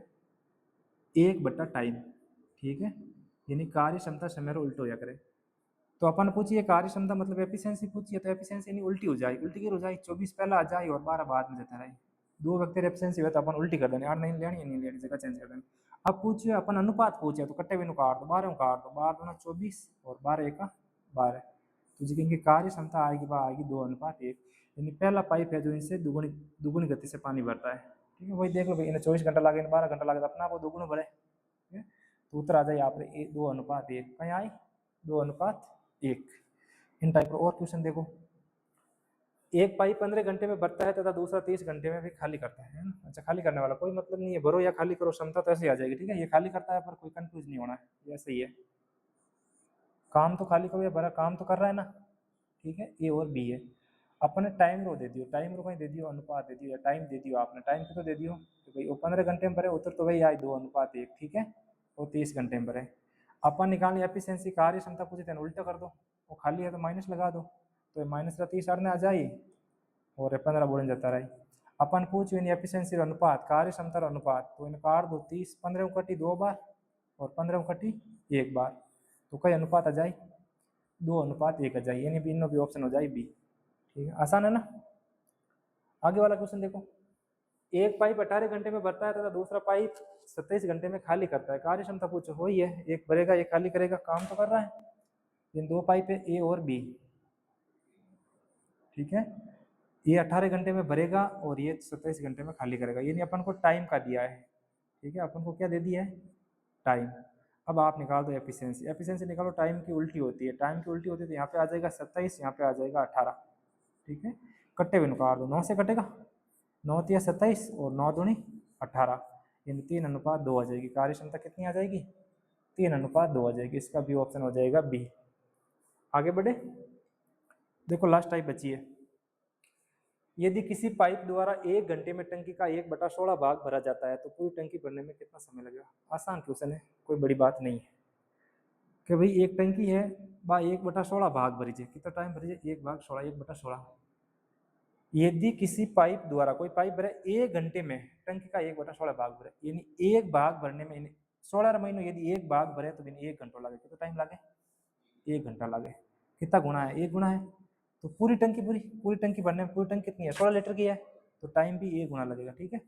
1 बटा टाइम। ठीक है, यानी कार्य क्षमता समय उल्ट होया करे। तो अपन पूछिए कार्य क्षमता मतलब एफिशिएंसी पूछिए, तो एफिशिएंसी नहीं उल्टी हो जाए, उल्टी की हो जाए 24 पहला आ जाए और 12 बाद में जाता रहे। दो व्यक्ति एफिशिएंसी हुआ तो अपन उल्टी कर देने, यार नहीं लेनी नहीं लेनी, जगह चेंज कर देनी। अब पूछिए अपन अनुपात पूछे तो कट्टे भी काट दो, 12 काट दो, 12 दूना 24 और 12 एक 12। तो जी कहेंगे कार्य क्षमता आएगी वह आएगी 2:1, यानी पहला पाइप है जो इनसे दुगुनी दुगुनी गति से पानी भरता है। ठीक है, वही देख लो भाई, इन्हें 24 घंटा लगे, 12 घंटा लगे, अपना वो दोगुना भरे। ठीक है, तो उत्तर आ जाए यहाँ पर 2:1, कहीं आए 2:1। इन टाइप का और क्वेश्चन देखो, एक पाइप 15 घंटे में भरता है तथा दूसरा 30 घंटे में भी खाली करता है ना। अच्छा, खाली करने वाला कोई मतलब नहीं है, भरो या खाली करो, क्षमता तो ऐसे ही आ जाएगी। ठीक है, ये खाली करता है पर कोई कंफ्यूज नहीं होना है, ये ऐसे ही है, काम तो खाली करो या भरा, काम तो कर रहा है ना। ठीक है, ए और बी है। अपने टाइम रो दे दियो, टाइम रो कहीं दे दियो, अनुपात दे दियो या टाइम दे दियो, आपने टाइम की तो दे दियो, तो भाई वो 15 घंटे में भरे, उत्तर तो वही आए 2:1। ठीक है, वो 30 घंटे में भरे। अपन निकालनी एफिशिएंसी, कार्य क्षमता पूछे थे उल्टा कर दो, वो खाली है तो माइनस लगा दो, तो माइनस का 30 आ जाए और 15 बोलन जाता रही। अपन पूछ एफिशिएंसी अनुपात, कार्य क्षमता अनुपात, तो इन काट दो 30, 15 कटी 2 बार और 15 कटी 1 बार, तो कई अनुपात आ जाए 2:1 आ जाए, यानी तीनों भी ऑप्शन हो जाए बी। ठीक है, आसान है ना। आगे वाला क्वेश्चन देखो, एक पाइप 18 घंटे में भरता है तथा दूसरा पाइप 27 घंटे में खाली करता है, कार्य क्षमता पूछो, वही है, एक भरेगा एक खाली करेगा, काम तो कर रहा है। इन दो पाइप है ए और बी। ठीक है, ये 18 घंटे में भरेगा और ये 27 घंटे में खाली करेगा, यानी अपन को टाइम का दिया है। ठीक है, अपन को क्या दे दिया है, टाइम। अब आप निकाल दो एफिशिएंसी, एफिशिएंसी निकालो, टाइम की उल्टी होती है, टाइम की उल्टी होती है तो यहाँ पे आ जाएगा 27, यहाँ पे आ जाएगा 18। ठीक है, कट्टे भी निकाल दो, 9 से कटेगा, 9 तिया 27 और 9 दूनी 18, यानी 3:2 आ जाएगी। कार्य क्षमता कितनी आ जाएगी, 3:2 आ जाएगी, इसका भी ऑप्शन हो जाएगा बी। आगे बढ़े, देखो लास्ट टाइप बची है, यदि किसी पाइप द्वारा 1 घंटे में टंकी का 1/16 भाग भरा जाता है तो पूरी टंकी भरने में कितना समय लगेगा। आसान क्वेश्चन है, कोई बड़ी बात नहीं है कि भाई एक टंकी है बा 1/16 भाग भरी जाए, कितना टाइम भरी जाए, 1/16, 1/16। यदि किसी पाइप द्वारा, कोई पाइप भरे 1 घंटे में टंकी का 1/16 भाग भरे, यानी एक भाग भरने में 16 महीनों, यदि एक भाग भरे तो 1 घंटा लगे, कितना टाइम लगे, 1 घंटा लगे। कितना गुना है, 1 गुना है, तो पूरी टंकी पूरी टंकी भरने में, पूरी टंकी कितनी है 16 लीटर की है, तो टाइम भी 1 गुना लगेगा। ठीक है,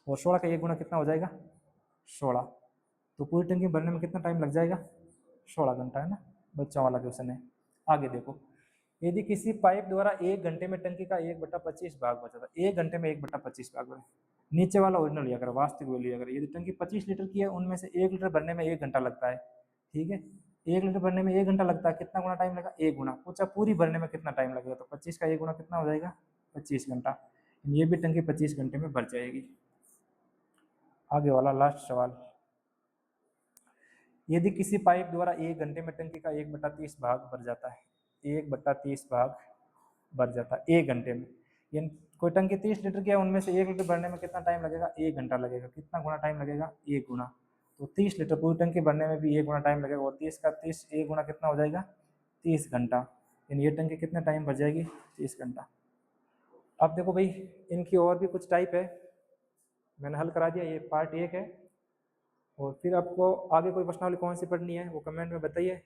और 16 का 1 गुना कितना हो जाएगा 16, तो पूरी टंकी भरने में कितना टाइम लग जाएगा 16 घंटा, है ना। बच्चों वाला क्वेश्चन है। आगे देखो, यदि किसी पाइप द्वारा 1 घंटे में टंकी का 1/25 भाग बचा था, 1 घंटे में 1/25 भाग बचा, नीचे वाला ओरिजिनल लिया कर, वास्तविक वैल्यू लिया कर। यदि टंकी 25 लीटर की है, उनमें से 1 लीटर भरने में 1 घंटा लगता है। ठीक है, 1 लीटर भरने में 1 घंटा लगता है, कितना गुना टाइम लगा, 1 गुना। पूछा पूरी भरने में कितना टाइम लगेगा, तो 25 का 1 गुना कितना हो जाएगा 25 घंटा, ये भी टंकी 25 घंटे में भर जाएगी। आगे वाला लास्ट सवाल, यदि किसी पाइप द्वारा 1 घंटे में टंकी का 1/30 भाग भर जाता है, 1/30 भाग भर जाता है 1 घंटे में, यानी कोई टंकी 30 लीटर की है, उनमें से 1 लीटर भरने में कितना टाइम लगेगा, 1 घंटा लगेगा। कितना गुना टाइम लगेगा, 1 गुना। तो 30 लीटर पूरी टंकी भरने में भी 1 गुना टाइम लगेगा, और 30 का 30 1 गुना कितना हो जाएगा 30 घंटा, यानी ये टंकी कितने टाइम भर जाएगी 30 घंटा। अब देखो भाई, इनकी और भी कुछ टाइप है, मैंने हल करा दिया, ये पार्ट 1 है। और फिर आपको आगे कोई प्रश्नावली कौन सी पढ़नी है वो कमेंट में बताइए,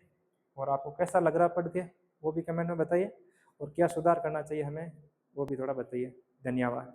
और आपको कैसा लग रहा पढ़ के वो भी कमेंट में बताइए, और क्या सुधार करना चाहिए हमें वो भी थोड़ा बताइए। धन्यवाद।